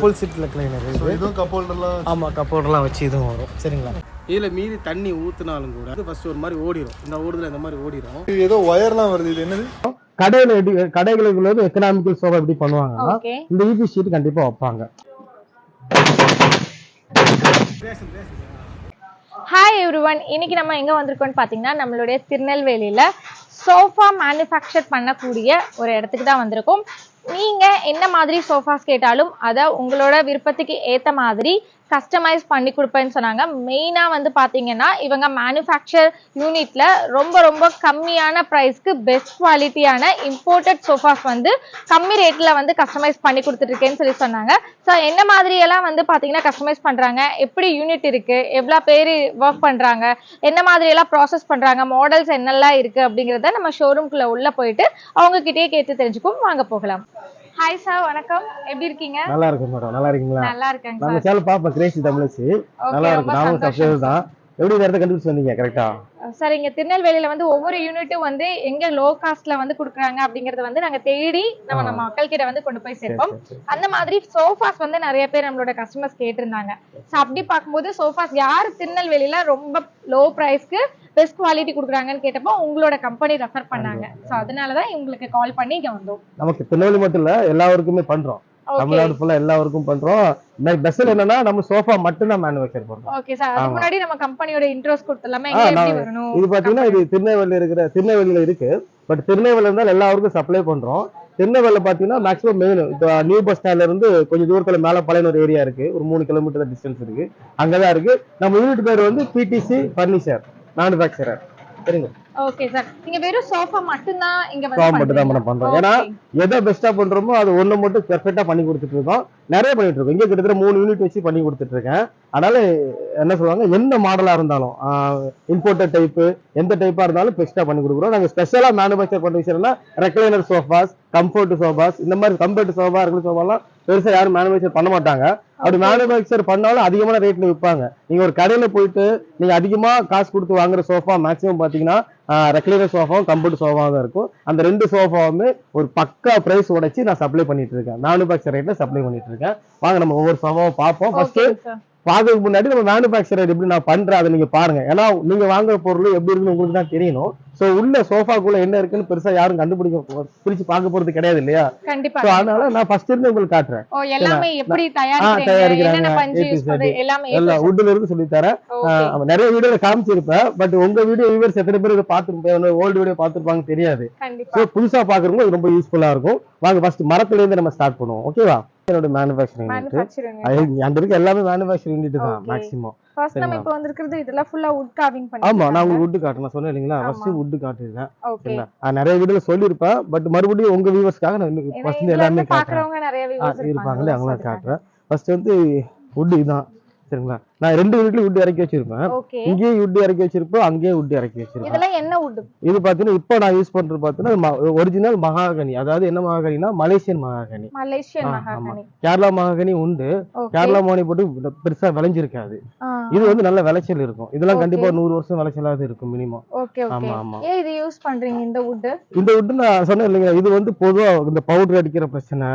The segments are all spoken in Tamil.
ஃபுல் சீட்டில் கிளைனர் இதுவும் கப் ஹோல்டர்லாம். ஆமாம், கப் ஹோல்டர்லாம் வச்சு இதுவும் வரும். சரிங்களா? இதில் மீறி தண்ணி ஊற்றினாலும் கூட அது ஃபஸ்ட்டு ஒரு மாதிரி ஓடிடும். இந்த ஓடுதல் இந்த மாதிரி ஓடிடும். இது ஏதோ ஒயர்லாம் வருது, இது என்னது? கடைகளுக்கு எக்கனாமிக்கல் சோஃபா எப்படி பண்ணுவாங்கன்னா இந்த ஈபி ஷீட் கண்டிப்பாக வைப்பாங்க. ஹாய் எவ்ரிவன், இன்னைக்கு நம்ம எங்கே வந்திருக்கோம்னு பார்த்தீங்கன்னா நம்மளுடைய திருநெல்வேலியில் சோஃபா மேனுஃபேக்சர் பண்ணக்கூடிய ஒரு இடத்துக்கு தான் வந்திருக்கோம். நீங்கள் என்ன மாதிரி சோஃபாஸ் கேட்டாலும் அதை உங்களோட விருப்பத்துக்கு ஏற்ற மாதிரி கஸ்டமைஸ் பண்ணி கொடுப்பேன்னு சொன்னாங்க. மெயினாக வந்து பார்த்தீங்கன்னா இவங்க மேனுஃபேக்சர் யூனிட்டில் ரொம்ப கம்மியான ப்ரைஸ்க்கு பெஸ்ட் குவாலிட்டியான இம்போர்ட்டட் சோஃபாஸ் வந்து கம்மி ரேட்டில் வந்து கஸ்டமைஸ் பண்ணி கொடுத்துட்ருக்கேன்னு சொல்லி சொன்னாங்க. ஸோ என்ன மாதிரியெல்லாம் வந்து பார்த்தீங்கன்னா கஸ்டமைஸ் பண்ணுறாங்க, எப்படி யூனிட் இருக்குது, எவ்வளோ பேர் ஒர்க் பண்ணுறாங்க, என்ன மாதிரியெல்லாம் ப்ராசஸ் பண்ணுறாங்க, மாடல்ஸ் என்னெல்லாம் இருக்குது அப்படிங்கிறத நம்ம ஷோரூம்குள்ளே உள்ளே போயிட்டு அவங்ககிட்டயே கேட்டு தெரிஞ்சுக்கும். வாங்க போகலாம். ஹாய் சார், வணக்கம். எப்படி இருக்கீங்க? நல்லா இருக்கு மேடம். நல்லா இருக்கீங்களா? நல்லா இருக்கேங்க நம்ம சேனல் பாப்பா கிரேசி தமிழ்ச்சி. நல்லா இருக்கு. நானும் சப்ஸ்கிரைபர் தான். எப்படி இந்த இடத்த கண்டுபிடிச்சு வந்தீங்க? கரெக்டா சார், இங்க திருநெல்வேலியில வந்து ஒவ்வொரு யூனிட்டும் வந்து எங்க லோ காஸ்ட்ல வந்து கொடுக்குறாங்க அப்படிங்கறத வந்து நாங்க தேடி நம்ம மக்கள் கிட்ட வந்து கொண்டு போய் சேர்ப்போம். அந்த மாதிரி சோஃபாஸ் வந்து நிறைய பேர் நம்மளோட கஸ்டமர்ஸ் கேட்டிருந்தாங்க. ஸோ அப்படி பார்க்கும்போது சோஃபாஸ் யார் திருநெல்வேலியில ரொம்ப லோ ப்ரைஸ்க்கு பெஸ்ட் குவாலிட்டி கொடுக்குறாங்கன்னு கேட்டப்போ உங்களோட கம்பெனி ரெஃபர் பண்ணாங்க. ஸோ அதனாலதான் உங்களுக்கு கால் பண்ணி இங்க வந்தோம். நமக்கு திருநெல்வேலி மட்டும் இல்ல, எல்லாருக்குமே பண்றோம். தமிழ்நாடு ஃபுல்லா எல்லாருக்கும் பண்றோம். பெஸ்ட் என்னன்னா நம்ம சோஃபா மட்டும் தான் மேனுஃபேக்சர் பண்றோம். ஓகே சார், அதுக்கு முன்னாடி நம்ம கம்பெனியோட இன்ட்ரோஸ் கொடுத்தலாமே, எங்க எப்படி வரணும்? இது பாத்தீங்கன்னா இது திருநெல்வேலியில இருக்கு. பட் திருநெல்வேலில இருந்தா எல்லாருக்கும் சப்ளை பண்றோம். திருநெல்வேலியில பாத்தீங்கன்னா மேக்ஸிமம் மெயின் நியூ பஸ் ஸ்டாண்ட்ல இருந்து கொஞ்சம் தூரத்துல மேல பழையனூர் ஏரியா இருக்கு. ஒரு 3 கிலோமீட்டர் டிஸ்டன்ஸ் இருக்கு. அங்கதான் இருக்கு. நம்ம யூனிட் பேர் வந்து பிடிசி பர்னிச்சர் மேனுஃபேக்சரர். சரிங்க. ஓகே சார், நீங்க வெறும் சோஃபா மட்டும் தான் இங்க வந்து பண்றோம். ஏன்னா எதை பெஸ்டா பண்றோமோ அது ஒண்ணு மட்டும் பெர்ஃபெக்ட்டா பண்ணி கொடுத்துட்டு இருக்கோம். நிறைய பண்ணிட்டு இருக்கோம். இங்க கிட்டத்தட்ட 3 யூனிட் வச்சு பண்ணி கொடுத்துட்டு இருக்கேன். அதனால என்ன சொல்லுவாங்க, எந்த மாடலா இருந்தாலும் இம்போர்ட்டட் டைப் எந்த டைப்பா இருந்தாலும் பெஸ்டா பண்ணி கொடுக்குறோம். நாங்க ஸ்பெஷலா மேனுஃபேக்சர் பண்ண விஷயம்னா ரெக்லைனர் சோஃபாஸ், கம்ஃபர்ட் சோஃபாஸ், இந்த மாதிரி கம்ஃபர்ட் சோஃபா இருக்கிற சோஃபாலாம் பெருசா யாரும் மேனுஃபேக்சர் பண்ண மாட்டாங்க. அப்படி மேனுஃபேக்சர் பண்ணாலும் அதிகமான ரேட்ல விற்பாங்க. நீங்க ஒரு கடையில போயிட்டு நீங்க அதிகமா காசு கொடுத்து வாங்குற சோஃபா மேக்ஸிமம் பாத்தீங்கன்னா ரெக்லைனர் சோஃபாவும் கம்ஃபர்ட் சோஃபாவும் தான் இருக்கும். அந்த 2 சோஃபாவுமே ஒரு பக்கா பிரைஸ் உடைச்சு நான் சப்ளை பண்ணிட்டு இருக்கேன். மேனுஃபேக்சர் ரேட்ல சப்ளை பண்ணிட்டு இருக்கேன். வாங்க நம்ம ஒவ்வொரு சோஃபாவும் பார்ப்போம். ஃபர்ஸ்ட் பாக்கிறதுக்கு முன்னாடி நம்ம மேனுஃபேக்சர் எப்படி நான் பண்றேன் அதை நீங்க பாருங்க. ஏன்னா நீங்க வாங்குற பொருள் எப்படி இருக்குன்னு உங்களுக்கு தான் தெரியணும். சோ உள்ள சோஃபாக்குள்ள என்ன இருக்குன்னு பெருசா யாரும் பிரிச்சு பார்க்க போறது கிடையாது இல்லையா? கண்டிப்பா. அதனால நான் ஃபர்ஸ்ட் இருந்து உங்களுக்கு காட்டுறேன். எல்லாமே எப்படி தயாரிக்கிறாங்க எல்லாம் வுட்ல இருந்து சொல்லி தரேன். நிறைய வீடியோல காமிச்சிருப்பேன். பட் உங்க வீடியோ வியூவர்ஸ் எத்தனை பேர் இதை பார்த்துருப்பேன், ஓல்டு வீடியோ பார்த்துருப்பாங்க தெரியாது. சோ புதுசா பாக்குறவங்க ரொம்ப யூஸ்ஃபுல்லா இருக்கும். வாங்க ஃபர்ஸ்ட் மரத்துல இருந்து நம்ம ஸ்டார்ட் பண்ணுவோம். ஓகேவா? என்னோட மேனுஃபேக்சரிங் யூனிட் அந்த இருக்கு. எல்லாமே மேனுஃபேக்சரிங் யூனிட் தான் மேக்ஸிமம். ஃபர்ஸ்ட் நம்ம இப்போ வந்திருக்கிறது இதெல்லாம் ஃபுல்லா வுட் கார்விங் பண்ணி. ஆமா, நான் உங்களுக்கு வுட் காட்டுறேன் சொன்னேன் இல்லீங்களா? ஃபர்ஸ்ட் வுட் காட்டிருக்கேன். சரிங்களா? நிறைய வீடியோல சொல்லிருப்பேன். பட் மறுபடியும் உங்க வியூவர்ஸ்க்காக நான் ஃபர்ஸ்ட் எல்லாமே பாக்குறவங்க நிறைய வியூவர்ஸ் இருப்பாங்களே அவங்கள காட்டுறேன். ஃபர்ஸ்ட் வந்து வுட் இதுதான். சரிங்களா? நான் 2 யூனிட்ல வுட் இறக்கி வச்சிருப்பேன். இங்கேயே வுட் இறக்கி வச்சிருப்பேன், அங்கேயே வுட் இறக்கி வச்சிருப்பேன். இதெல்லாம் என்ன வுட்? இது பாத்தீங்கன்னா இப்போ நான் யூஸ் பண்றது பாத்தீங்கன்னா ஒரிஜினல் மகாகனி. அதாவது என்ன மகாகனினா மலேசியன் மகாகனி. கேரளா மகாகனி உண்டு. கேரளா மகாகனி போட்டு பெருசா விளைஞ்சிருக்காது. இது வந்து நல்ல விளைச்சல் இருக்கும். இதெல்லாம் கண்டிப்பா 100 வருஷம் விளைச்சலாவது இருக்கும் மினிமம். ஆமா ஆமா. ஏன் இது யூஸ் பண்றீங்க இந்த வுட்? இந்த வுட் நான் சொன்னேன் இல்லைங்க, இது வந்து பொதுவா இந்த பவுடர் அடிக்கிற பிரச்சனை,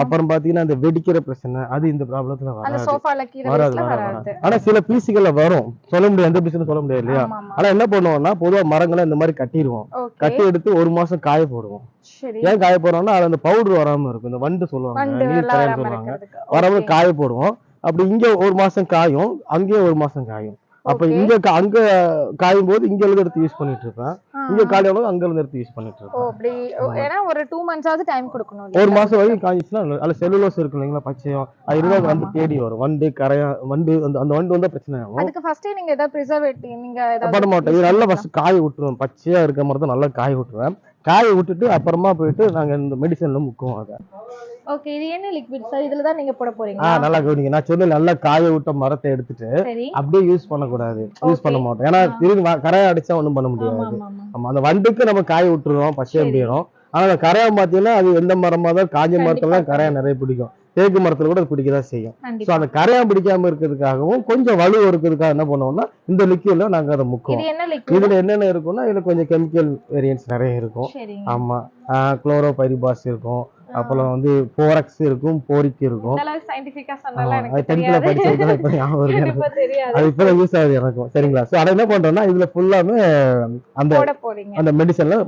அப்புறம் பாத்தீங்கன்னா இந்த வெடிக்கிற பிரச்சனை, அது இந்த ப்ராப்ளத்துல வராது. ஆனா சில பீஸுகள்ல வரும், சொல்ல முடியாது, எந்த பீஸ்னு சொல்ல முடியாது இல்லையா? ஆனா என்ன பண்ணுவோம்னா பொதுவா மரங்களை இந்த மாதிரி கட்டிடுவோம். கட்டி எடுத்து 1 மாசம் காய போடுவோம். ஏன் காய போடுறோம்னா அது அந்த பவுடர் வராம இருக்கும். இந்த வண்டு சொல்லுவாங்க, நீர் கரைன்னு சொல்லுவாங்க, வராம காய போடுவோம். அப்படி இங்க 1 மாசம் காயும், அங்கேயே 1 மாசம் காயும். அப்ப இங்க அங்க காயும் போது இங்க இருந்து எடுத்து யூஸ் பண்ணிட்டு இருப்பேன், இங்க காயும் அங்க இருந்து எடுத்து யூஸ் பண்ணிட்டு இருப்பேன். ஏன்னா ஒரு 2 months டைம் கொடுக்கணும். 1 மாசம் வரைக்கும் காய்ச்சுன்னா அதுல செல்லுலோஸ் இருக்கு இல்லைங்களா, பச்சையம், அது இருந்தா வந்து தேடி வரும். வண்டு கரையா வண்டு அந்த வண்டு வந்தா பிரச்சனை ஆகும். அதுக்கு ஃபர்ஸ்ட் நீங்க ஏதாவது ப்ரிசர்வேட்டிவ் நீங்க பண்ண மாட்டோம். இது நல்லா ஃபர்ஸ்ட் காய விட்டுருவேன். பச்சையா இருக்க மாதிரி தான் நல்லா காய விட்டுருவேன். காய விட்டுட்டு அப்புறமா போயிட்டு நாங்க இந்த மெடிசன்ல முக்குவோம். அதை ஓகே, இது என்ன லிக்விட் சார்? இதுல தான் நீங்க போட போறீங்க? நல்லா கவனிங்க. நான் சொன்ன நல்லா காய விட்ட மரத்தை எடுத்துட்டு அப்படியே யூஸ் பண்ண கூடாது, யூஸ் பண்ண மாட்டோம். ஏன்னா திரும்பி கரையை அடிச்சா ஒண்ணும் பண்ண முடியாது. ஆமா, அந்த வண்டுக்கு நம்ம காய விட்டுருவோம், பச்சையம் போயிடும். ஆனா அந்த கரையா பாத்தீங்கன்னா அது எந்த மரமா தான், காஞ்ச மரத்துல கரையா நிறைய பிடிக்கும், தேக்கு மரத்துல கூட பிடிக்கதான் செய்யும். சோ அந்த கரையா பிடிக்காம இருக்கிறதுக்காகவும் கொஞ்சம் வலு இருக்கிறதுக்காக என்ன பண்ணுவோம்னா இந்த லிக்யூட்ல நாங்க அதை முக்குவோம். இதுல என்னென்ன இருக்கும்னா இதுல கொஞ்சம் கெமிக்கல் வேரியன்ஸ் நிறைய இருக்கும். ஆமா, குளோரோபைரிபாஸ் இருக்கும், அப்புறம் வந்து 4X இருக்கும், 4X இருக்கும். இந்த அளவுக்கு சயின்டிஃபிக்கா சொன்னால எனக்கு அது 10th தெரியாது. படிச்சதுதான் இப்ப ஞாபகம் இருக்கு எனக்கு. கண்டிப்பா தெரியாது. அது இப்ப யூஸ் ஆகுது எனக்கும். சரிங்களா? சோ அதை என்ன பண்றோம்னா இதுல ஃபுல்லாமே அந்த போட போறீங்க. அந்த மெடிசன்ல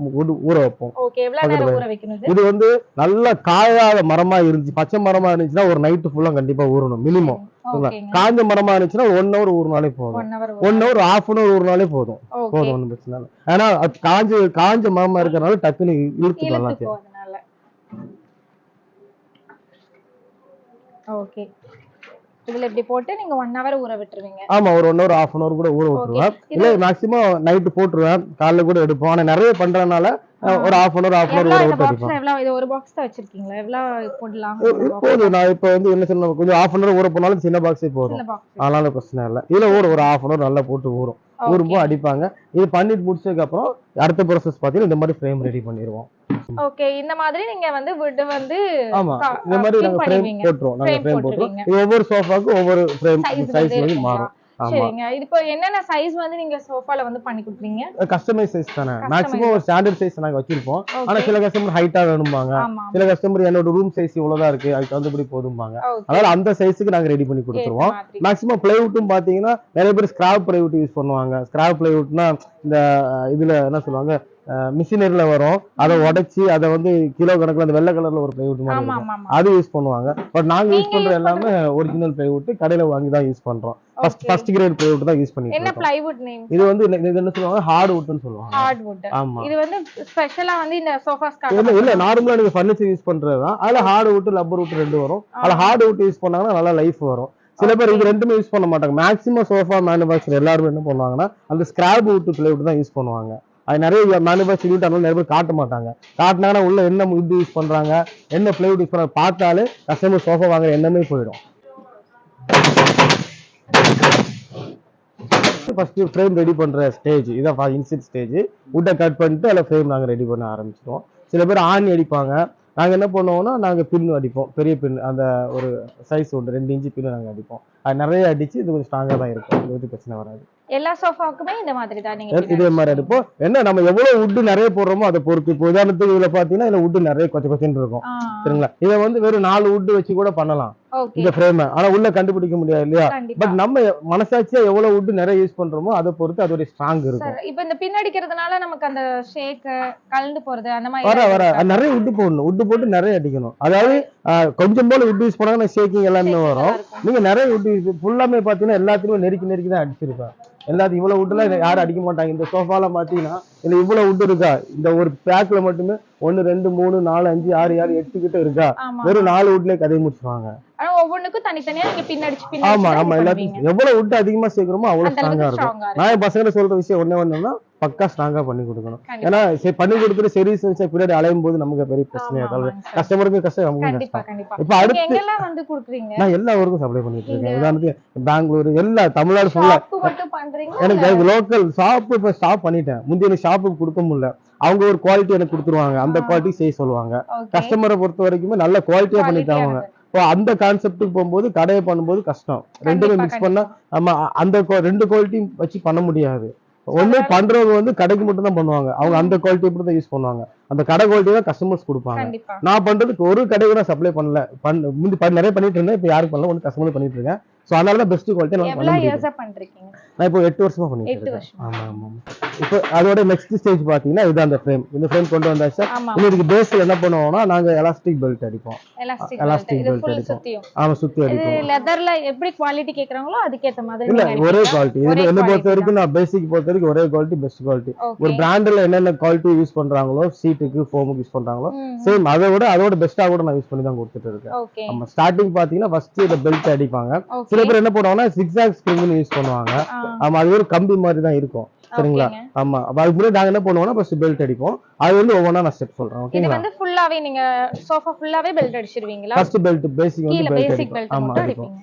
ஊற வைப்போம். ஓகே, எவ்வளவு நேரம் ஊற வைக்கணும் இது? இது வந்து நல்ல காயாத மரமா இருந்துச்சு, பச்சை மரமா இருந்துச்சுன்னா ஒரு நைட்டு ஃபுல்லா கண்டிப்பா ஊறணும் மினிமம். ஓகேங்க. காஞ்ச மரமா இருந்துச்சுன்னா 1 hour ஊறினாலே போதும். 1 hour 1 hour, half an hour ஊறினாலே போதும். ஓகே. ஒன்றும் பிரச்சனை இல்லை. ஏன்னா அது காஞ்ச மரமா இருக்கிறனால டக்குன்னு இழுத்து இழுத்து நல்லா செய்யும். போறதுனால. ஓகே. இதுல இப்படி போட்டு நீங்க 1 hour ஊற விட்டுருவீங்க. ஆமா, ஒரு 1 hour, half an hour கூட ஊற விட்டுருவேன். இல்ல மேக்ஸிமம் நைட்டு போட்டுருவேன், காலைல கூட எடுப்போம். ஆனா நிறைய பண்றதுனால ஒரு half an hour ஊற விட்டு எடுப்போம். எவ்வளவு இது ஒரு பாக்ஸ் தான் வச்சிருக்கீங்களா? எவ்வளவு போடலாம்? போதும். நான் இப்ப வந்து என்ன சொன்ன, கொஞ்சம் half an hour ஊற போனாலும் சின்ன பாக்ஸே போதும். சின்ன பாக்ஸ். அதனால பிரச்சனை இல்லை. இதுல ஒரு half an hour நல்லா போட்டு ஊறும். ஊறும்போது அடிப்பாங்க. இது பண்ணிட்டு முடிச்சதுக்கு அப்புறம் அடுத்த ப்ராசஸ் பாத்தீங்கன்னா இந்த மாதிரி ஃப்ரேம் ரெடி பண்ணிடுவோம். ஓகே, இந்த மாதிரி நீங்க வந்து wood வந்து ஆமா, இந்த மாதிரி நாங்க ஃப்ரேம் போட்டுருவோம். நாங்க ஃப்ரேம் போட்டுருவோம். ஒவ்வொரு சோஃபாக்கு ஒவ்வொரு ஃப்ரேம் சைஸ் வந்து மாறும். சரிங்க. இது இப்போ என்னென்ன சைஸ் வந்து நீங்க சோஃபால வந்து பண்ணி கொடுப்பீங்க? கஸ்டமைஸ் சைஸ் தானே. மேக்ஸிமம் ஒரு ஸ்டாண்டர்ட் சைஸ் நாங்க வச்சிருப்போம். ஆனா சில கஸ்டமர் ஹைட்டா வேணும்பாங்க, சில கஸ்டமர் என்னோட ரூம் சைஸ் இவ்வளவுதான் இருக்கு, அதுக்கு தகுந்தபடி போதும்பாங்க. அதனால அந்த சைஸுக்கு நாங்க ரெடி பண்ணி கொடுத்துருவோம். மேக்ஸிமம் பிளைவுட்டும் பாத்தீங்கன்னா நிறைய பேர் ஸ்கிராப் பிளைவுட் யூஸ் பண்ணுவாங்க. ஸ்கிராப் பிளைவுட்னா இந்த இதுல என்ன சொல்லுவாங்க, மிஷினரியில வரும், அதை உடைச்சி அதை வந்து கிலோ கணக்குல அந்த வெள்ளை கலர்ல ஒரு பிளைவுட் மாதிரி இருக்கும், அது யூஸ் பண்ணுவாங்க. பட் நாங்க யூஸ் பண்ற எல்லாமே ஒரிஜினல் பிளைவுட், கடையில வாங்கி தான் யூஸ் பண்றோம். ஃபர்ஸ்ட் கிரேட் பிளைவுட் தான் யூஸ் பண்ணிட்டு என்ன பிளைவுட் நேம்? இது வந்து இது என்ன சொல்லுவாங்க, ஹார்ட் வுட்னு சொல்லுவாங்க. Hard wood. ஆமா, இது வந்து ஸ்பெஷலா வந்து இந்த சோஃபாஸ்க்காக இல்ல நார்மலா நீங்க ஃபர்னிச்சர் யூஸ் பண்றதுதான். அதுல ஹார்ட் வுட், ரப்பர் வுட் ரெண்டு வரும். அதுல ஹார்ட் வுட் யூஸ் பண்ணாங்கன்னா நல்லா லைஃப் வரும். சில பேர் இது ரெண்டுமே யூஸ் பண்ண மாட்டாங்க. மேக்ஸிமம் சோஃபா மேனுஃபேக்சர் எல்லாரும் என்ன பண்ணுவாங்கன்னா அந்த ஸ்கிராப் வுட் பிளைவுட் தான் யூஸ் பண்ணுவாங்க. அது நிறைய மேனுஃபேக்சர் யூனிட் நிறைய பேர் காட்ட மாட்டாங்க. காட்டினாங்கன்னா உள்ள என்ன இது யூஸ் பண்றாங்க, என்ன பிளைவுட் யூஸ் பண்றாங்க பார்த்தாலே கஸ்டமர் சோஃபா வாங்குற எண்ணமே போயிடும். ஃபர்ஸ்ட் ஃப்ரேம் ரெடி பண்ற ஸ்டேஜ் இதான் இன்செட் ஸ்டேஜ். வுட்டை கட் பண்ணிட்டு அதில் ஃப்ரேம் நாங்கள் ரெடி பண்ண ஆரம்பிச்சிடுவோம். சில பேர் ஆணி அடிப்பாங்க. நாங்கள் என்ன பண்ணுவோம்னா நாங்கள் பின் அடிப்போம், பெரிய பின், அந்த ஒரு சைஸ் உண்டு 2 இன்ச்சு பின் நாங்கள் அடிப்போம். அது நிறைய அடிச்சு இது கொஞ்சம் ஸ்ட்ராங்காக தான் இருக்கும், இது வந்து பிரச்சனை வராது. எல்லா சோஃபாவுக்குமே இந்த மாதிரி தான் நீங்க இதே மாதிரி அடிப்போம். என்ன நம்ம எவ்வளவு வுட் நிறைய போடுறோமோ அதை பொறுத்து. இப்போ உதாரணத்துக்கு இதுல பாத்தீங்கன்னா இதுல வுட் நிறைய கொச்சன்னு இருக்கும், சரிங்களா? இதை வந்து வெறும் 4 வுட் வச்சு கூட பண்ணலாம் இந்த ஃப்ரேம். ஆனா உள்ள கண்டுபிடிக்க முடியாது இல்லையா? பட் நம்ம மனசாட்சியா எவ்வளவு வுட் நிறைய யூஸ் பண்றோமோ அதை பொறுத்து அதோட ஸ்ட்ராங் இருக்கும். இப்போ இந்த பின் அடிக்கிறதுனால நமக்கு அந்த ஷேக் கலந்து போறது அந்த மாதிரி வர நிறைய வுட் போடணும். வுட் போட்டு நிறைய அடிக்கணும். அதாவது கொஞ்சம் போல வுட் யூஸ் பண்ணாங்கன்னா ஷேக்கிங் எல்லாமே வரும். நீங்க நிறைய வுட் ஃபுல்லாமே பாத்தீங்கன்னா எல்லாத்துலயும் நெருக்கி தான் அடிச்சிருப்பேன். எல்லாத்தையும் இவ்வளவு வுட்ல யாரும் அடிக்க மாட்டாங்க. இந்த சோஃபால பாத்தீங்கன்னா இதுல இவ்வளவு வுட் இருக்கா, இந்த ஒரு பேக்ல மட்டுமே 1 2 3 4 5 6 7 8 கிட்ட இருக்கா, வெறும் 4 வுட்லயே கதை முடிச்சுவாங்க. ஒவ்வொன்றுக்கும் தனித்தனியா நீங்க பின் அடிச்சு ஆமா ஆமா, எல்லாத்தையும் எவ்வளவு வுட் அதிகமா சேர்க்கிறோமோ அவ்வளவு ஸ்ட்ராங்கா இருக்கும். நான் என் பசங்க சொல்ற விஷயம் ஒண்ணே பக்கா ஸ்ட்ராங்கா பண்ணி கொடுக்கணும். ஏன்னா பண்ணி கொடுத்துட்டு சர்வீஸ் வச்சா பின்னாடி அலையும் போது நமக்கு பெரிய பிரச்சனையா இருக்கும். கஸ்டமருக்கு கஷ்டம், நமக்கு கஷ்டம். இப்ப அடுத்து நான் எல்லா ஊருக்கும் சப்ளை பண்ணிட்டு இருக்கேன். உதாரணத்துக்கு பெங்களூர், எல்லா தமிழ்நாடு ஃபுல்லா எனக்கு லோக்கல் ஷாப் இப்ப ஸ்டாப் பண்ணிட்டேன். முந்தைய எனக்கு ஷாப்புக்கு கொடுக்க முடியல. அவங்க ஒரு குவாலிட்டி எனக்கு கொடுத்துருவாங்க, அந்த குவாலிட்டி செய்ய சொல்லுவாங்க. கஸ்டமரை பொறுத்த வரைக்குமே நல்ல குவாலிட்டியா பண்ணிட்டாங்க. அந்த கான்செப்டுக்கு போகும்போது கடையை பண்ணும்போது கஷ்டம். ரெண்டுமே மிக்ஸ் பண்ணா நம்ம அந்த 2 குவாலிட்டி வச்சு பண்ண முடியாது. ஒண்ணு பண்றவங்க வந்து கடைக்கு மட்டும் தான் பண்ணுவாங்க, அவங்க அந்த குவாலிட்டி மட்டும் தான் யூஸ் பண்ணுவாங்க. அந்த கடை குவாலிட்டி தான் கஸ்டமர்ஸ் கொடுப்பாங்க. நான் பண்றதுக்கு ஒரு கடைக்கு நான் சப்ளை பண்ணல, முந்தி நிறைய பண்ணிட்டு இருந்தேன், இப்ப யாருக்கு பண்ணல, ஒன்று கஸ்டமர் பண்ணிட்டு இருக்கேன். சோ அதனால பெஸ்ட் குவாலிட்டி நான் பண்ண முடியும். நான் இப்போ 8 வருஷமா பண்ணிட்டு இருக்கேன். ஆமா ஆமா. இப்போ அதோட நெக்ஸ்ட் ஸ்டேஜ் பாத்தீங்கன்னா இது அந்த ஃப்ரேம். இந்த ஃப்ரேம் கொண்டு வந்தாச்சு. இன்னைக்கு பேஸ்ல என்ன பண்ணுவோம்னா நாங்க எலாஸ்டிக் பெல்ட் அடிப்போம். எலாஸ்டிக் பெல்ட் அடிப்போம். ஆமா, சுத்தி அடிப்போம். லெதர்ல எப்படி குவாலிட்டி கேக்குறாங்களோ அதுக்கு ஏத்த மாதிரி இல்ல ஒரே குவாலிட்டி. இது என்ன பொறுத்த வரைக்கும் நான் பேசிக் பொறுத்த வரைக்கும் ஒரே குவாலிட்டி, பெஸ்ட் குவாலிட்டி. ஒரு பிராண்ட்ல என்னென்ன குவாலிட்டி யூஸ் பண்றாங்களோ, சீட்டுக்கு ஃபோமுக்கு யூஸ் பண்றாங்களோ சேம் அதோட பெஸ்டா கூட நான் யூஸ் பண்ணி தான் கொடுத்துட்டு இருக்கேன். நம்ம ஸ்டார்டிங் பாத்தீங்கன்னா ஃபர்ஸ்ட் இந்த பெல்ட் அடிப்பாங்க. சில பேர் என்ன பண்ணுவாங்கன்னா zigzag spring யூஸ் பண்ணுவாங்க. ஆமா, அது ஒரு கம்பி மாதிரி தான் இருக்கும், சரிங்களா? ஆமா, அதுக்கு முன்னாடி நாங்க என்ன பண்ணுவோம்னா ஃபர்ஸ்ட் பெல்ட் அடிப்போம். அது வந்து ஒவ்வொன்றா நான் ஸ்டெப் சொல்றேன். ஓகேங்களா? இது வந்து ஃபுல்லாவே நீங்க சோஃபா ஃபுல்லாவே பெல்ட் அடிச்சிருவீங்களா? ஃபர்ஸ்ட் பெல்ட் பேசிக் வந்து பெல்ட் அடிப்போம். ஆமா, அடிப்போம்.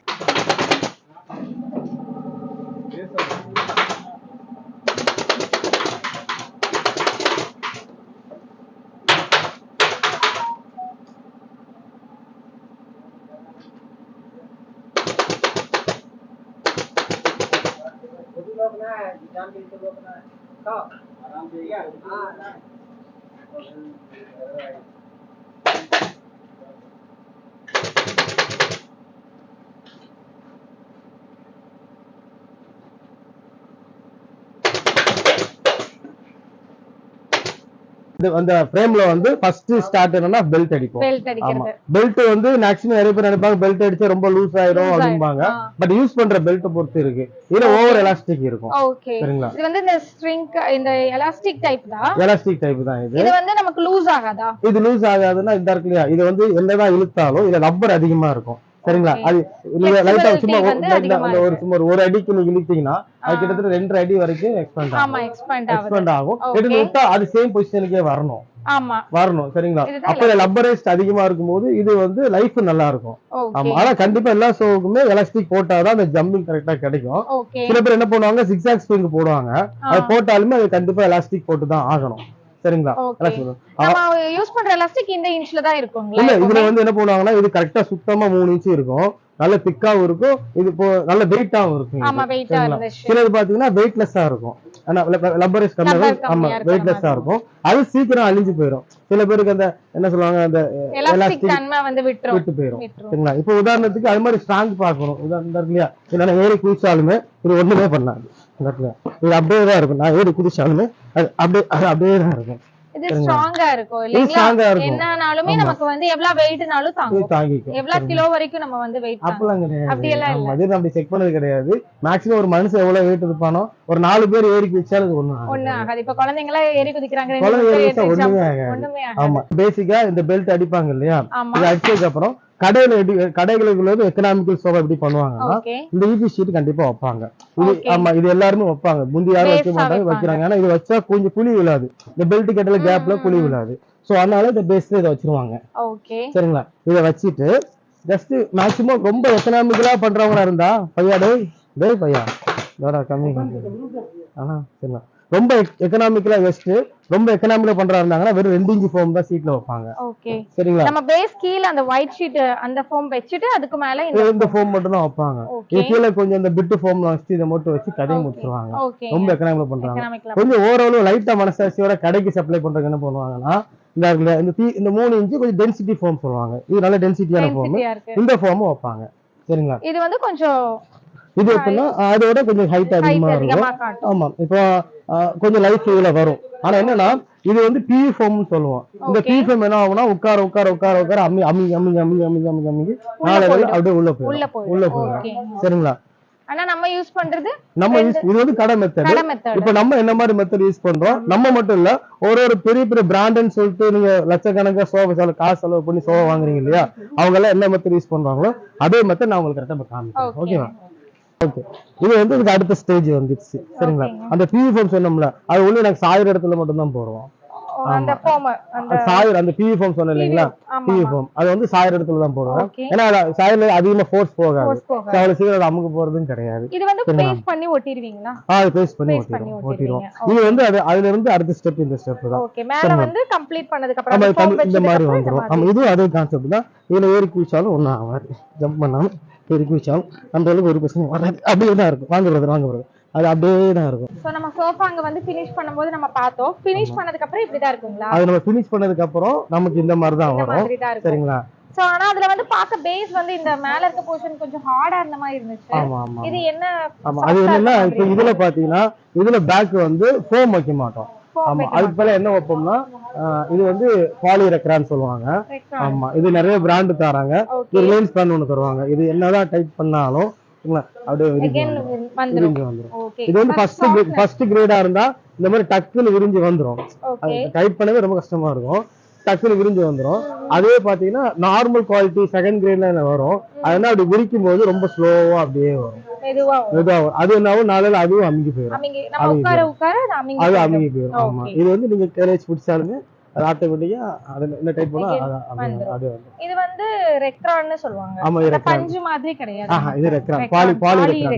அந்த ஃப்ரேம்ல வந்து ஃபர்ஸ்ட் ஸ்டார்ட் என்னன்னா பெல்ட் அடிப்போம். பெல்ட் அடிக்கிறது. பெல்ட் வந்து மேக்ஸிமம் நிறைய பேர் நினைப்பாங்க பெல்ட் அடிச்சா ரொம்ப லூஸ் ஆயிடும் அப்படிம்பாங்க. பட் யூஸ் பண்ற பெல்ட் பொறுத்து இருக்கு. இதுல ஓவர் எலாஸ்டிக் இருக்கும். ஓகே. சரிங்களா? இது வந்து இந்த ஸ்ட்ரிங் இந்த எலாஸ்டிக் டைப் தான். எலாஸ்டிக் டைப் தான் இது. இது வந்து நமக்கு லூஸ் ஆகாதா? இது லூஸ் ஆகாதுன்னா இந்த இருக்கு இல்லையா, இது வந்து என்னதான் இழுத்தாலும் இதுல ரப்பர் அதிகமா இருக்கும். சரிங்களா? அது நீங்க லைட்டா சும்மா ஒரு அடிக்கு நீங்க இழுத்தீங்கன்னா அது கிட்டத்தட்ட 2.5 அடி வரைக்கும் எக்ஸ்பேண்ட் ஆகும். விட்டா அது சேம் பொசிஷனுக்கே வரணும். சரிங்களா? அப்ப லப்பரைஸ்ட் அதிகமா இருக்கும்போது இது வந்து லைஃப் நல்லா இருக்கும். ஆமா. ஆனா கண்டிப்பா எல்லா ஷோவுக்குமே எலாஸ்டிக் போட்டாதான் அந்த ஜம்பிங் கரெக்டா கிடைக்கும். சில பேர் என்ன பண்ணுவாங்க, சிக்ஸாக் ஸ்ப்ரிங் போடுவாங்க. அது போட்டாலுமே அது கண்டிப்பா எலாஸ்டிக் போட்டு தான் ஆகணும். சரிங்களா? நம்ம யூஸ் பண்ற எலாஸ்டிக் இந்த இன்ச்ல தான் இருக்குங்களா? இல்ல, இதுல வந்து என்ன பண்ணுவாங்கன்னா இது கரெக்டா சுத்தமா 3 இன்ச் இருக்கும். நல்ல திக்காவும் இருக்கும். இது நல்ல வெயிட்டாவும் இருக்கும். சிலது பாத்தீங்கன்னா வெயிட்லெஸ்ஸா இருக்கும். லப்பரைஸ் கம்மியா, ஆமா வெயிட்லெஸ்ஸா இருக்கும். அது சீக்கிரம் அழிஞ்சு போயிடும். சில பேருக்கு அந்த என்ன சொல்லுவாங்க, அந்த எலாஸ்டிக் தன்மை வந்து விட்டு போயிடும். சரிங்களா? இப்போ உதாரணத்துக்கு அது மாதிரி ஸ்ட்ராங் பார்க்கணும். உதாரணம் இல்லையா, இல்லைன்னா ஏறி குதிச்சாலுமே இது ஒண்ணுமே பண்ணாது. இது அப்படியே தான் இருக்கும். நான் ஏறி குதிச்சாலுமே அது அப்படியே தான் இருக்கும். இது ஸ்ட்ராங்கா இருக்கும் இல்லைங்களா? என்னனாலுமே நமக்கு வந்து எவ்வளவு வெயிட்னாலும் தாங்கிக்கும். எவ்வளவு கிலோ வரைக்கும் நம்ம வந்து வெயிட் அப்பலாம் கிடையாது. அப்படி எல்லாம் இல்ல. அது நம்ம செக் பண்ணது கிடையாது. மேக்ஸிமம் ஒரு மனுஷன் எவ்வளவு வெயிட் இருப்பானோ ஒரு 4 பேர் ஏறி குதிச்சாலும் ஒண்ணு ஆகாது. இப்ப குழந்தைங்க எல்லாம் ஏறி குதிக்கறாங்க, ஒண்ணுமே ஆகாது. ஆமா. பேசிக்கா இந்த பெல்ட் அடிப்பாங்க இல்லையா, இது அடிச்சதுக்கு அப்புறம் கடைகளுக்கு எக்கனாமிக்கல் சோபா எப்படி பண்ணுவாங்கன்னா இந்த ஈபி ஷீட் கண்டிப்பா வைப்பாங்க. ஆமா, இது எல்லாருமே வைப்பாங்க. முந்தி யாரும் வைக்க மாட்டாங்க, வைக்கிறாங்க. ஏன்னா இது வச்சா கொஞ்சம் குழி விழாது. இந்த பெல்ட் கட்டல கேப்ல குழி விழாது. சோ அதனால இந்த பேஸ்ல இதை வச்சிருவாங்க. சரிங்களா? இதை வச்சுட்டு ஜஸ்ட் மேக்சிமம் ரொம்ப எக்கனாமிக்கலா பண்றவங்களா இருந்தா பையா பையா கம்மி. ஆனா சரிங்களா, ரொம்ப எக்கனாமிக்கலா வெஸ்ட் ரொம்ப எக்கனாமிக்கலா பண்றா இருந்தாங்கன்னா வெறும் 2 இன்ச் ஃபோம் தான் சீட்ல வைப்பாங்க. சரிங்களா? நம்ம பேஸ் கீழ அந்த ஒயிட் ஷீட் அந்த ஃபோம் வச்சிட்டு அதுக்கு மேல இந்த ஃபோம் மட்டும் தான் வைப்பாங்க. இது கீழ கொஞ்சம் இந்த பிட் ஃபோம்ல வச்சு இத மட்டும் வச்சு கடையை முடிச்சுவாங்க. ரொம்ப எக்கனாமிக்கலா பண்றாங்க. கொஞ்சம் ஓரளவு லைட்டா மனசாட்சியோட கடைக்கு சப்ளை பண்றதுக்கு என்ன பண்ணுவாங்கன்னா இந்த 3 இன்ச் கொஞ்சம் டென்சிட்டி ஃபோம் சொல்லுவாங்க. இது நல்ல டென்சிட்டியான ஃபோம். இந்த ஃபோமும் வைப்பாங்க. சரிங்களா? இது வந்து கொஞ்சம் இது எப்படின்னா அதோட கொஞ்சம் ஹைட் அதிகமா இருக்கும். ஆமா. இப்போ கொஞ்சம் லைஃப் இதுல வரும். ஆனா என்னன்னா இது வந்து பி ஃபோம்னு சொல்லுவோம். இந்த பி ஃபோம் என்ன ஆகும்னா உட்கார அம்மி நாளைக்கு அப்படியே உள்ள போயிடும். சரிங்களா? ஆனா நம்ம யூஸ் பண்றது இது வந்து கடை மெத்தட். இப்ப நம்ம என்ன மாதிரி மெத்தட் யூஸ் பண்றோம், நம்ம மட்டும் இல்ல ஒரு பெரிய பெரிய பிராண்ட்னு சொல்லிட்டு நீங்க லட்சக்கணக்கா சோஃபா காசு செலவு பண்ணி சோஃபா வாங்குறீங்க இல்லையா, அவங்க எல்லாம் என்ன மெத்தட் யூஸ் பண்றாங்களோ அதே மெத்தட் நான் உங்களுக்கு கரெக்டா காமிக்கிறேன். ஓகேவா? ஓகே. இது வந்து இதுக்கு அடுத்த ஸ்டேஜ் வந்துச்சு. சரிங்களா? அந்த பிவி ஃபோம் சொன்னோம்ல, அது ஒண்ணு எனக்கு சாயிற இடத்துல மட்டும் தான் போடுவோம். அந்த ஃபோம் அந்த பிவி ஃபோம் சொன்ன இல்லைங்களா, பிவி ஃபோம் அது வந்து சாயிற இடத்துல தான் போடுவோம். ஏன்னா சாயில அதிகமா ஃபோர்ஸ் போகாது. அவ்வளவு சீக்கிரம் அமுக போறதும் கிடையாது. இது வந்து பேஸ்ட் பண்ணி ஒட்டிடுவீங்களா? அது பேஸ்ட் பண்ணி ஒட்டிடுவோம். இது வந்து அதுல இருந்து அடுத்த ஸ்டெப் இந்த ஸ்டெப் தான். ஓகே. மேல வந்து கம்ப்ளீட் பண்ணதுக்கு அப்புறம் இந்த மாதிரி வந்துரும். ஆமா, இதுவும் அதே கான்செப்ட் தான். இதுல ஏறி குதிச்சாலும் ஒண்ணும் ஆகாது. ஜம்ப் பண்ணாலும் ஏறி குதிச்சாலும் அந்த அளவுக்கு ஒரு பிரச்சனை வராது. அப்படியே தான் இருக்கும். வாங்க பிரதர் அது அப்படியே தான் இருக்கும். சோ நம்ம சோஃபா அங்க வந்து ஃபினிஷ் பண்ணும்போது நம்ம பார்த்தோம். ஃபினிஷ் பண்ணதுக்கு அப்புறம் இப்படி தான் இருக்குங்களா? அது நம்ம ஃபினிஷ் பண்ணதுக்கு அப்புறம் நமக்கு இந்த மாதிரி தான் வரும். சரிங்களா? சோ ஆனா அதுல வந்து பாக்க பேஸ் வந்து இந்த மேல இருக்க போர்ஷன் கொஞ்சம் ஹார்டா இருந்த மாதிரி இருந்துச்சு. இது என்ன? ஆமா, அது என்னன்னா இப்போ இதுல பாத்தீங்கன்னா இதுல பேக் வந்து ஃபோம் வைக்க மாட்டோம். ஆமா, அதுக்கு மேல என்ன வைப்போம்னா இது வந்து பாலிரெக்ரான் சொல்லுவாங்க. ஆமா, இது நிறைய பிராண்ட் தராங்க. ரிலையன்ஸ் பிராண்ட் ஒண்ணு தருவாங்க. இது என்னதான் டைப் பண்ணாலும் அப்படியே விரிஞ்சு வந்துரும். இது வந்து ஃபர்ஸ்ட் கிரேடா இருந்தா இந்த மாதிரி டக்குன்னு விரிஞ்சு வந்துரும். டைப் பண்ணவே ரொம்ப கஷ்டமா இருக்கும். டக்குன்னு விரிஞ்சு வந்துரும். அதே பாத்தீங்கன்னா நார்மல் குவாலிட்டி செகண்ட் கிரேட்ல வரும். அதனால அப்படி விரிக்கும் போது ரொம்ப ஸ்லோவா அப்படியே வரும். அது என்னாவும் நாளையில அதுவும் அமுங்கி போயிடும். அது அமுங்கி போயிடும். ஆமா, இது வந்து நீங்க கேரேஜ் பிடிச்சாலுமே அது ஆட்டோமேட்டிக்கா என்ன டைப் பண்ணா அது இது வந்து ரெக்ரான்னு சொல்லுவாங்க. ஆமா, இது பஞ்சு மாதிரி கிடையாது. இது ரெக்ரான்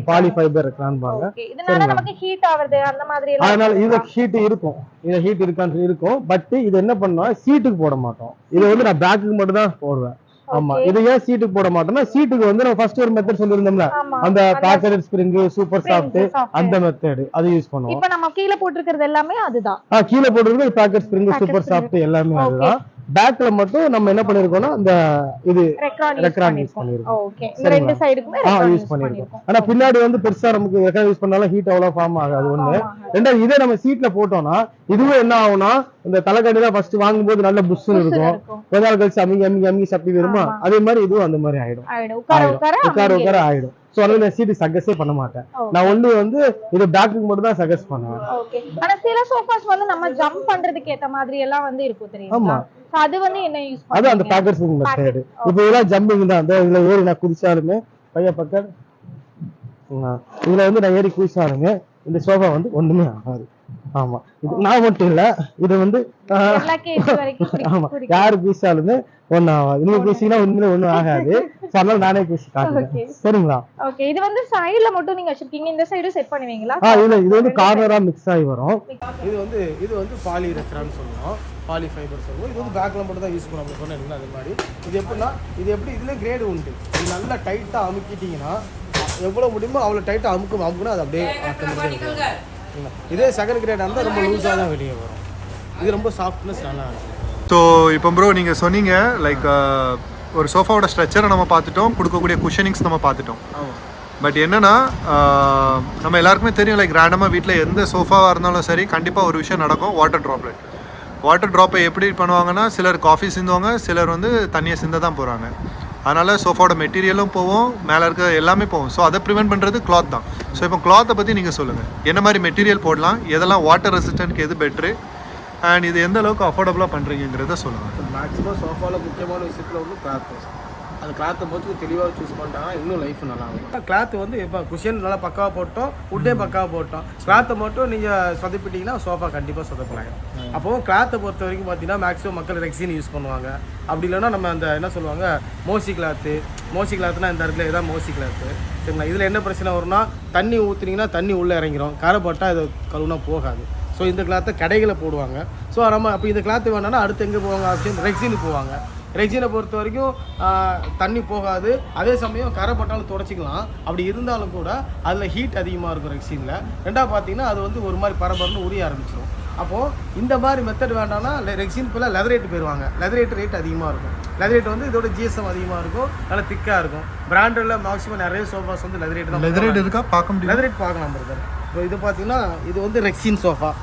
பாலி ஃபைபர் ரெக்ரான் பாங்க. இதனால நமக்கு ஹீட் ஆவறது அந்த மாதிரி எல்லாம். அதனால இது ஹீட் இருக்கும். இது ஹீட் இருக்கான்னு இருக்கும். பட் இது என்ன பண்ணுவா, சீட்டுக்கு போட மாட்டோம். இது வந்து நான் பேக்குக்கு மட்டும் தான் போடுவேன். ஆமா, இது ஏன் சீட்டுக்கு போட மாட்டோம்னா சீட்டுக்கு வந்து நம்ம ஃபர்ஸ்ட் ஒரு மெத்தட் சொல்லிருந்தோம்ல, அந்த பேக்கெட் ஸ்ப்ரிங் சூப்பர் சாஃப்ட் அந்த மெத்தட் அது யூஸ் பண்ணுவோம். இப்போ நம்ம கீழ போட்டுக்கிறது எல்லாமே அதுதான். கீழ போட்டுக்கிறது பேக்கெட் ஸ்ப்ரிங் சூப்பர் சாஃப்ட் எல்லாமே அதுதான். பேக்ல மட்டும் நம்ம என்ன பண்ணிருக்கோம்னா இந்த இது ரெக்ரான் ரெக்ரான் யூஸ் பண்ணிருக்கோம். ஓகே இந்த ரெண்டு சைடுக்குமே ரெக்ரான் யூஸ் பண்ணிருக்கோம். ஆனா பின்னாடி வந்து பெருசா நமக்கு ரெக்ரான் யூஸ் பண்ணாலும் ஹீட் அவ்வளவு ஃபார்ம் ஆகாது ஒண்ணு. ரெண்டாவது இதே நம்ம சீட்ல போட்டோம்னா இதுவே என்ன ஆகும்னா இந்த தலைக்கடி தான் ஃபர்ஸ்ட் வாங்கும்போது நல்ல புஷ்னு இருக்கும். கொஞ்ச நாள் கழிச்சு அமிங்கி சப்பி வருமா, அதே மாதிரி இதுவும் அந்த மாதிரி ஆயிடும். உட்கார ஆயிடும். சோ அதனால சீட் சஜஸ்டே பண்ண மாட்டேன். நான் ஒண்ணு வந்து இது பேக்குக்கு மட்டும் தான் சஜஸ்ட் பண்ணுவேன். ஓகே. ஆனா சில சோஃபாஸ் வந்து நம்ம ஜம்ப் பண்றதுக்கு ஏத்த மாதிரி எல்லாம் வந்து இருக்கும் தெரியுமா? ஆமா. அது வந்து என்ன யூஸ் பண்ணுவீங்க? அது அந்த பேக்கர்ஸ் மெத்தட். இப்போ இதெல்லாம் ஜம்பிங் தான். அந்த இதுல ஏறி நான் குதிச்சாலுமே பைய பக்கம் இதுல வந்து நான் ஏறி குதிச்சாலுமே இந்த சோஃபா வந்து ஒண்ணுமே ஆகாது. ஆமா. இது நான் மட்டும் இல்ல, இது வந்து ஆமா யாரு குதிச்சாலுமே ஒண்ணும் ஆகாது. நீங்க குதிச்சீங்கன்னா உண்மையிலே ஒண்ணும் ஆகாது. அதனால நானே குதிச்சு காட்டுறேன். சரிங்களா? ஓகே. இது வந்து சைடுல மட்டும் நீங்க வச்சிருக்கீங்க, இந்த சைடு செட் பண்ணுவீங்களா? இல்ல இது வந்து கார்னரா மிக்ஸ் ஆகி வரும். இது வந்து பாலி ரெக்ரான் சொல்லுவோம், பாலி ஃபைபர் சொல்லுவோம். இது வந்து பேக்ல மட்டும் தான் யூஸ் பண்ண சொன்னீங்களா அது மாதிரி. இது எப்படின்னா இதுல கிரேடு உண்டு. இது நல்லா டைட்டா அமுக்கிட்டீங்கன்னா எவ்வளவு முடியுமோ அவ்வளவு டைட்டா அமுக்குனா அது அப்படியே ஆட்டோமேட்டிக்கா. இதே செகண்ட் கிரேட் இருந்தால் ரொம்ப லூஸாக தான் வெளியே வரும். இது ரொம்ப சாஃப்ட்னஸ் நல்லா இருக்கும். ஸோ இப்போ ப்ரோ நீங்கள் சொன்னீங்க லைக் ஒரு சோஃபாவோட ஸ்ட்ரக்சரை நம்ம பார்த்துட்டோம், கொடுக்கக்கூடிய குஷனிங்ஸ் நம்ம பார்த்துட்டோம். பட் என்னன்னா நம்ம எல்லாருக்குமே தெரியும் லைக் ரேண்டமாக வீட்டில் எந்த சோஃபாவாக இருந்தாலும் சரி கண்டிப்பாக ஒரு விஷயம் நடக்கும், வாட்டர் ட்ராப்லெட். வாட்டர் ட்ராப்பை எப்படி பண்ணுவாங்கன்னா சிலர் காஃபி சிந்துவாங்க, சிலர் வந்து தண்ணியை சிந்த தான் போகிறாங்க. அதனால் சோஃபாவோட மெட்டீரியலும் போவோம், மேலே இருக்க எல்லாமே போவோம். ஸோ அதை ப்ரிவென்ட் பண்ணுறது கிளாத் தான். ஸோ இப்போ கிளாத்தை பற்றி நீங்கள் சொல்லுங்கள், என்ன மாதிரி மெட்டீரியல் போடலாம், எதெல்லாம் வாட்டர் ரெசிஸ்டன்ட்க்கு எது பெட்ரு, அண்ட் இது எந்த அளவுக்கு அஃபோர்டபுளாக பண்ணுறீங்கிறத சொல்லுங்கள். மேக்ஸிமம் சோஃபாவில் முக்கியமான விஷயத்தில் வந்து கிளாத்து. அந்த கிளாத்தை பொறுத்து தெளிவாக சூஸ் பண்ணிட்டாங்கன்னா இன்னும் லைஃப் நல்லா இருக்கும். கிளாத்து வந்து இப்போ குஷன் நல்லா பக்காவாக போட்டோம், உட்டே பக்காவாக போட்டோம். கிளாத்தை மட்டும் நீங்கள் சொதப்பிட்டீங்கன்னா சோஃபா கண்டிப்பாக சொதப்பலாங்க. அப்போது கிளாத்தை பொறுத்த வரைக்கும் பார்த்தீங்கன்னா மேக்ஸிமம் மக்கள் ரெக்ஸின் யூஸ் பண்ணுவாங்க. அப்படி இல்லைன்னா நம்ம அந்த என்ன சொல்லுவாங்க மோசி கிளாத்துனா இந்த இடத்துல இதான் மோசி கிளாத்து. சரிங்களா? இதில் என்ன பிரச்சனை வரும்னா தண்ணி ஊற்றுனீங்கன்னா தண்ணி உள்ளே இறங்கிடும், கரைப்பட்டால் இது கழுவுனா போகாது. ஸோ இந்த கிளாத்தை கடைகளை போடுவாங்க. ஸோ நம்ம அப்போ இந்த கிளாத்து வேணான்னா அடுத்து எங்கே போவாங்க ஆப்ஷன் ரெக்ஸினுக்கு போவாங்க. ரெக்ஸினை பொறுத்த வரைக்கும் தண்ணி போகாது, அதே சமயம் கரை பட்டாலும் துடைச்சிக்கலாம். அப்படி இருந்தாலும் கூட அதில் ஹீட் அதிகமாக இருக்கும் ரெக்ஸினில். ரெண்டாவது பார்த்தீங்கன்னா அது வந்து ஒரு மாதிரி பரபரன்னு உரிய ஆரம்பிச்சிடும். அப்போது இந்த மாதிரி மெத்தட் வேண்டாம்னா ரெக்ஸின் போல் லெதரேட் போயிடுவாங்க. லெதரேட் ரேட் அதிகமாக இருக்கும். லெதரேட் வந்து இதோட ஜிஎஸ்எம் அதிகமாக இருக்கும், நல்லா திக்காக இருக்கும். பிராண்டில் மேக்ஸிமம் நிறைய சோஃபாஸ் வந்து லெதரேட் தான். லெதரேட் இருக்கா பார்க்க முடியும், லெதரேட் பார்க்கலாம் பிரதர். இப்போ இது பார்த்தீங்கன்னா இது வந்து ரெக்ஸின் சோஃபா,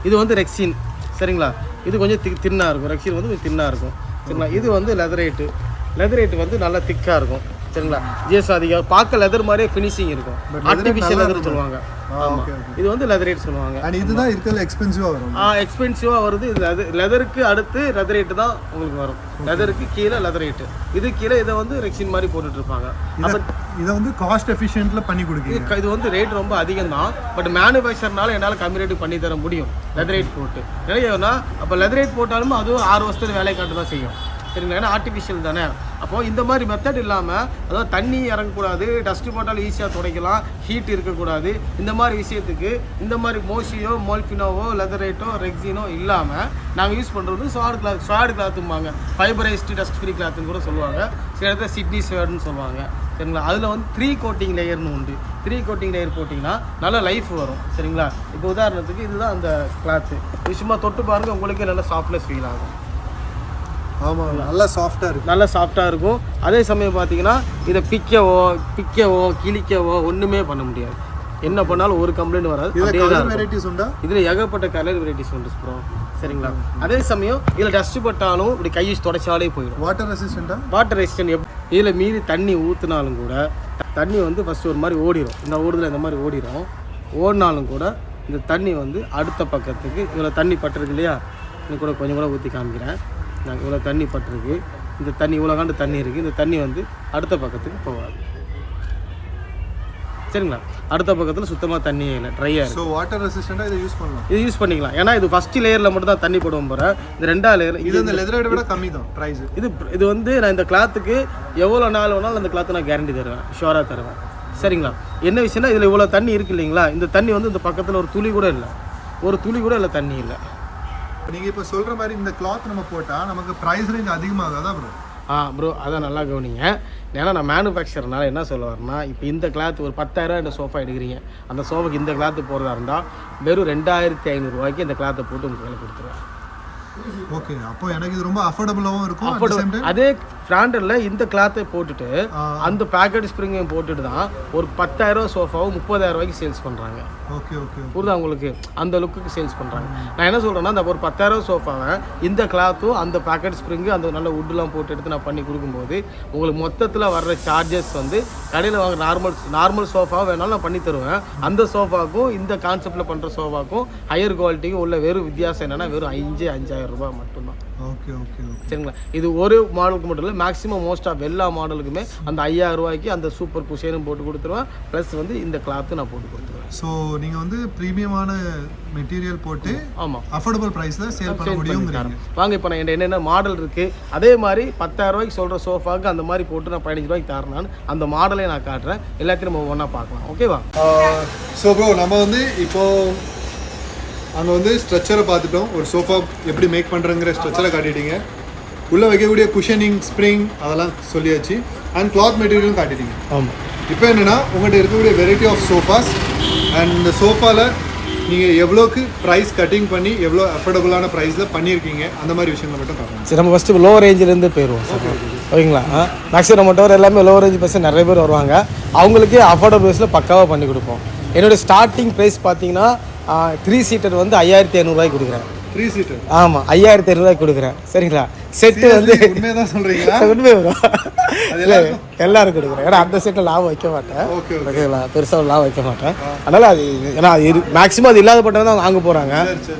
இது வந்து ரெக்ஸின். சரிங்களா? இது கொஞ்சம் தின்னாக இருக்கும், ரெக்ஸின் வந்து கொஞ்சம் தின்னாக இருக்கும். சரிங்களா? இது வந்து லெதரேட்டு வந்து நல்லா திக்காக இருக்கும். சரிங்களா? ஜிஎஸ் அதிகம் பார்க்க லெதர் மாதிரியே ஃபினிஷிங் இருக்கும். ஆர்டிஃபிஷியல் லெதர் சொல்லுவாங்க. இது வந்து லெதரேட் சொல்லுவாங்க. அண்ட் இதுதான் இருக்கிறது எக்ஸ்பென்சிவாக வரும். எக்ஸ்பென்சிவாக வருது. இது லெதருக்கு அடுத்து லெதரேட்டு தான் உங்களுக்கு வரும். லெதருக்கு கீழே லெதரேட்டு, இது கீழே இதை வந்து ரெக்ஸின் மாதிரி போட்டுட்டு இருப்பாங்க. இதை வந்து காஸ்ட் எஃபிஷியன்ட்ல பண்ணி கொடுக்குறீங்க. இது வந்து ரேட் ரொம்ப அதிகம் தான், பட் மேனுஃபேக்சர்னால என்னால் கம்மி ரேட்டு பண்ணி தர முடியும் லெதரேட் போட்டு. ஏன்னா அப்போ லெதரேட் போட்டாலும் அதுவும் 6 வருஷத்துல வேலை காட்டு தான் செய்யும். சரிங்களா? ஏன்னா ஆர்டிஃபிஷியல் தானே. அப்போது இந்த மாதிரி மெத்தட் இல்லாமல், அதாவது தண்ணி இறங்கக்கூடாது, டஸ்ட்டு போட்டாலும் ஈஸியாக துடைக்கலாம், ஹீட் இருக்கக்கூடாது, இந்த மாதிரி விஷயத்துக்கு இந்த மாதிரி மோசியோ மோல்ஃபினோவோ லெதரேட்டோ ரெக்ஸினோ இல்லாமல் நாங்கள் யூஸ் பண்ணுறது ஸ்வாட் கிளாத்தும்பாங்க. ஃபைபரைஸ்டு டஸ்ட் ஃப்ரீ கிளாத்துன்னு கூட சொல்லுவாங்க. சில இடத்துல சிட்னி ஸ்வாட்னு சொல்லுவாங்க. சரிங்களா? அதில் வந்து 3 கோட்டிங் லேயர்னு உண்டு. 3 கோட்டிங் லேயர் போட்டிங்கன்னா நல்ல லைஃப் வரும். சரிங்களா? இப்போ உதாரணத்துக்கு இதுதான் அந்த கிளாத்து. சும்மா தொட்டு பாருங்கள், உங்களுக்கே நல்ல சாஃப்ட்னஸ் ஃபீல் ஆகும். ஆமாம், நல்லா சாஃப்டாக இருக்கும். அதே சமயம் பார்த்தீங்கன்னா இதை பிக்கவோ கிழிக்கவோ ஒன்றுமே பண்ண முடியாது. என்ன பண்ணாலும் ஒரு கம்ப்ளைண்ட் வராது. இதில் ஏகப்பட்ட கலர் வெரைட்டிஸ் உண்டு ப்ரோ. சரிங்களா? அதே சமயம் இதில் டஸ்ட் பட்டாலும் இப்படி கையை தொடச்சாலே போயிடும். Water resistant. இதில் மீறி தண்ணி ஊற்றினாலும் கூட தண்ணி வந்து ஃபஸ்ட்டு ஒரு மாதிரி ஓடிடும். இந்த ஓடுதல் இந்த மாதிரி ஓடினாலும் கூட இந்த தண்ணி வந்து அடுத்த பக்கத்துக்கு இவ்வளோ தண்ணி பட்டுருக்கு இல்லையா, இன்னும் கூட கொஞ்சம் கூட ஊற்றி காமிக்கிறேன். நாங்கள் இவ்வளோ தண்ணி பட்டிருக்கு, இந்த தண்ணி இவ்வளோ காண்டு தண்ணி இருக்குது, இந்த தண்ணி வந்து அடுத்த பக்கத்துக்கு போகாது. சரிங்களா? அடுத்த பக்கத்தில் சுத்தமாக தண்ணியே இல்லை, ட்ரையாக இருக்குது. ஸோ வாட்டர் ரெசிஸ்டண்டாக இதை யூஸ் பண்ணிக்கலாம். ஏன்னா இது ஃபஸ்ட்டு லேயரில் மட்டும் தான் தண்ணி போடுவோம் போகிற, இந்த 2வது லேயர் இது இந்த லெதரை விட கம்மி தான் ப்ரைஸ். இது வந்து நான் இந்த கிளாத்துக்கு எவ்வளோ நாள் வேணாலும் அந்த கிளாத்தை நான் கேரண்டி தருவேன், ஷுவராக தருவேன். சரிங்களா? என்ன விஷயம்னா இதில் இவ்வளோ தண்ணி இருக்குது இல்லைங்களா, இந்த தண்ணி வந்து இந்த பக்கத்தில் ஒரு துளி கூட இல்லை, தண்ணி இல்லை. நீங்கள் இப்போ சொல்கிற மாதிரி இந்த கிளாத் நம்ம போட்டால் நமக்கு ப்ரைஸ் ரேஞ்ச் அதிகமாகாதா ப்ரோ? ப்ரோ அதான் நல்லா கவனிங்க. ஏன்னா நான் மேனுஃபேக்சர்னால என்ன சொல்ல வரேன்னா, இப்போ இந்த கிளாத் ஒரு 10,000 இந்த சோஃபா எடுக்கிறீங்க, அந்த சோஃபாக்கு இந்த கிளாத்து போகிறதா இருந்தால் வெறும் 2,500 ரூபாய்க்கு இந்த கிளாத்தை போட்டு உங்களுக்கு வேலை கொடுத்துருவேன். ஓகே அப்போ எனக்கு இது ரொம்ப அஃபோர்டபுளாகவும் இருக்கும் at the same time அதே பிராண்டட்ல இந்த கிளாத்தை போட்டுட்டு அந்த பேக்கெட் ஸ்ப்ரிங்கையும் போட்டுட்டு தான் ஒரு 10,000 சோஃபாவும் 30,000 ரூபாய்க்கு சேல்ஸ் பண்றாங்க. ஓகே ஓகே புரியுதா உங்களுக்கு? அந்த லுக்குக்கு சேல்ஸ் பண்றாங்க. நான் என்ன சொல்றேன்னா அந்த ஒரு 10,000 சோஃபாவை இந்த கிளாத்தும் அந்த பேக்கெட் ஸ்ப்ரிங்கு அந்த நல்ல வுட்லாம் போட்டு எடுத்து நான் பண்ணி கொடுக்கும்போது உங்களுக்கு மொத்தத்தில் வர்ற சார்ஜஸ் வந்து கடையில் வாங்க நார்மல் சோஃபா வேணாலும் நான் பண்ணி தருவேன். அந்த சோஃபாவுக்கும் இந்த கான்செப்டில் பண்ணுற சோஃபாவுக்கும் ஹையர் குவாலிட்டிக்கும் உள்ள வெறும் வித்தியாசம் என்னன்னா வெறும் 5,000 ரூபாய் மட்டும்தான். ஓகே ஓகே சரிங்களா? இது ஒரு மாடலுக்கு மட்டும் இல்லை, மேக்ஸிமம் மோஸ்ட் ஆஃப் எல்லா மாடலுக்குமே அந்த 5,000 ரூபாய்க்கு அந்த சூப்பர் குஷனும் போட்டு கொடுத்துருவேன். ப்ளஸ் வந்து இந்த கிளாத்து நான் போட்டு கொடுத்துருவேன். ஸோ நீங்கள் வந்து ப்ரீமியமான மெட்டீரியல் போட்டு ஆமாம் அஃபோர்டபுள் ப்ரைஸில் சேல் பண்ண முடியும். வாங்க இப்போ நான் என்னென்ன மாடல் இருக்குது அதே மாதிரி 10,000 ரூபாய்க்கு சொல்கிற சோஃபாவுக்கு அந்த மாதிரி போட்டு நான் 15 ரூபாய்க்கு தரேன். நான் அந்த மாடலை நான் காட்டுறேன். எல்லாத்தையும் நம்ம ஒன்றா பார்க்கலாம். ஓகேவா? ஸோ ப்ரோ நம்ம வந்து இப்போது அங்கே வந்து ஸ்ட்ரக்சரை பார்த்துட்டோம். ஒரு சோஃபா எப்படி மேக் பண்ணுறங்கிற ஸ்ட்ரக்சரை காட்டிட்டீங்க. உள்ளே வைக்கக்கூடிய குஷனிங் ஸ்ப்ரிங் அதெல்லாம் சொல்லியாச்சு. அண்ட் கிளாத் மெட்டீரியலும் காட்டிட்டீங்க. ஆமாம். இப்போ என்னென்னா உங்கள்கிட்ட இருக்கக்கூடிய வெரைட்டி ஆஃப் சோஃபாஸ் அண்ட் இந்த சோஃபாவில் நீங்கள் எவ்வளோக்கு ப்ரைஸ் கட்டிங் பண்ணி எவ்வளோ அஃபோர்டபுளான ப்ரைஸில் பண்ணியிருக்கீங்க அந்த மாதிரி விஷயங்களை மட்டும் பார்க்கலாம். சரி, நம்ம ஃபஸ்ட்டு லோ ரேஞ்சிலேருந்து போயிடுவோம். ஓகேங்களா? மேக்ஸிமம் நம்ம டோர் எல்லாமே லோ ரேஞ்ச் பர்சன் நிறைய பேர் வருவாங்க. அவங்களுக்கு அஃபோர்டபுள் ப்ரைஸில் பக்காவாக பண்ணி கொடுப்போம். என்னோடய ஸ்டார்டிங் ப்ரைஸ் பார்த்தீங்கன்னா 3 சீட்டர் வந்து 5,500 ரூபாய்க்கு கொடுக்குறேன். 3 சீட்டர்? ஆமாம், 5,500 ரூபாய்க்கு கொடுக்குறேன். சரிங்களா? செட்டு வந்து உண்மையாக சொல்கிறீங்களா? உண்மை வரும். எல்லாரும் கொடுக்குறேன். ஏன்னா அந்த செட்டில் லாபம் வைக்க மாட்டேன். ஓகேங்களா? பெருசாக லாபம் வைக்க மாட்டேன். அதனால் அது ஏன்னா அது மேக்ஸிமம் அது இல்லாத பட்டம் தான் வாங்க போகிறாங்க.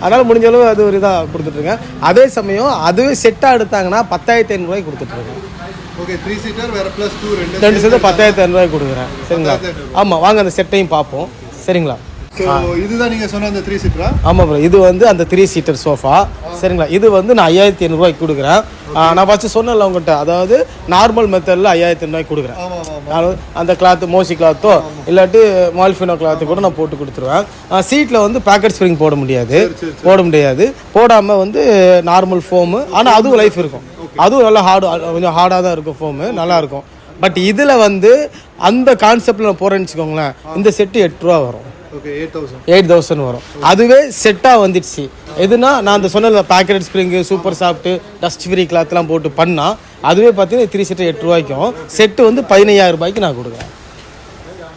அதனால் முடிஞ்ச அளவு அது ஒரு இதாக கொடுத்துட்ருக்கேன். அதே சமயம் அதுவே செட்டாக எடுத்தாங்கன்னா 10,500 ரூபாய்க்கு கொடுத்துட்ருக்கேன். ஓகே, 3 சீட்டர் வேறு ப்ளஸ் 2 சேர்த்து 10,500 ரூபாய்க்கு கொடுக்குறேன். சரிங்களா? ஆமாம், வாங்க அந்த செட்டையும் பார்ப்போம். சரிங்களா? இதுதான் நீங்கள் சொன்ன அந்த 3 சீட்டரா? ஆமாம் ப்ரோ, இது வந்து அந்த 3 சீட்டர் சோஃபா. சரிங்களா? இது வந்து நான் 5,500 ரூபாய்க்கு கொடுக்குறேன். நான் ஃபஸ்ட்டு சொன்னேன்ல உங்கள்கிட்ட, அதாவது நார்மல் மெத்தடில் 5,500 ரூபாய்க்கு கொடுக்குறேன். அந்த கிளாத்து மோசி கிளாத்தோ இல்லாட்டி மால்ஃபினோ கிளாத்து கூட நான் போட்டு கொடுத்துருவேன். சீட்டில் வந்து பேக்கெட் ஸ்ப்ரிங் போட முடியாது. போடாமல் வந்து நார்மல் ஃபோமு. ஆனால் அதுவும் லைஃப் இருக்கும். அதுவும் நல்லா கொஞ்சம் ஹார்டாக தான் இருக்கும். ஃபோமு நல்லாயிருக்கும். பட் இதில் வந்து அந்த கான்செப்டில் நான் போகிறேன்னு வச்சுக்கோங்களேன், இந்த செட்டு 8 ரூபா வரும். 8,000 வரும். அதுவே செட்டாக வந்துடுச்சு. எதுனா நான் அந்த சொன்ன packet spring, super soft, dust free கிளாத்லாம் போட்டு பண்ணால் அதுவே பார்த்தீங்கன்னா 3 சீட்டர் 8 ரூபாய்க்கும், செட்டு வந்து 15,000 ரூபாய்க்கு நான் கொடுக்குறேன்.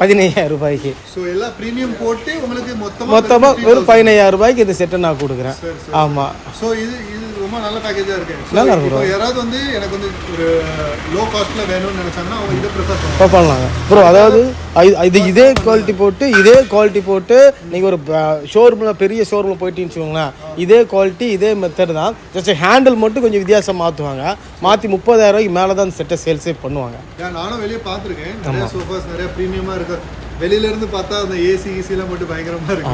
15,000 ரூபாய்க்கு. ஸோ எல்லாம் ப்ரீமியம் போட்டு உங்களுக்கு மொத்தமாக வெறும் 15,000 ரூபாய்க்கு இந்த செட்டை நான் கொடுக்குறேன். ஆமாம். ஸோ இது ரொம்ப நல்ல பேக்கேஜாக இருக்கு. நல்லா இருக்கும். யாராவது வந்து எனக்கு வந்து ஒரு லோ காஸ்ட்டில் வேணும்னு நினச்சாங்கன்னா அவங்க இதை ப்ரிஃபர் பண்ணலாங்க ப்ரோ. அதாவது இது இதே குவாலிட்டி போட்டு நீங்கள் ஒரு ஷோரூமில் பெரிய ஷோரூமில் போயிட்டீங்கன்னு வச்சுக்கோங்களேன், இதே குவாலிட்டி இதே மெத்தட் தான். ஜஸ்ட் ஹேண்டில் மட்டும் கொஞ்சம் வித்தியாசம் மாற்றி 30,000 ரூபாய்க்கு மேலே தான் அந்த செட்டை சேல்ஸே பண்ணுவாங்க. நானும் வெளியே பார்த்துருக்கேன். நிறைய சோஃபாஸ் நிறைய ப்ரீமியமாக இருக்கு. வெளியில இருந்து பார்த்தா அந்த ஏசிலாம் மட்டும் பயங்கரமா இருக்கு.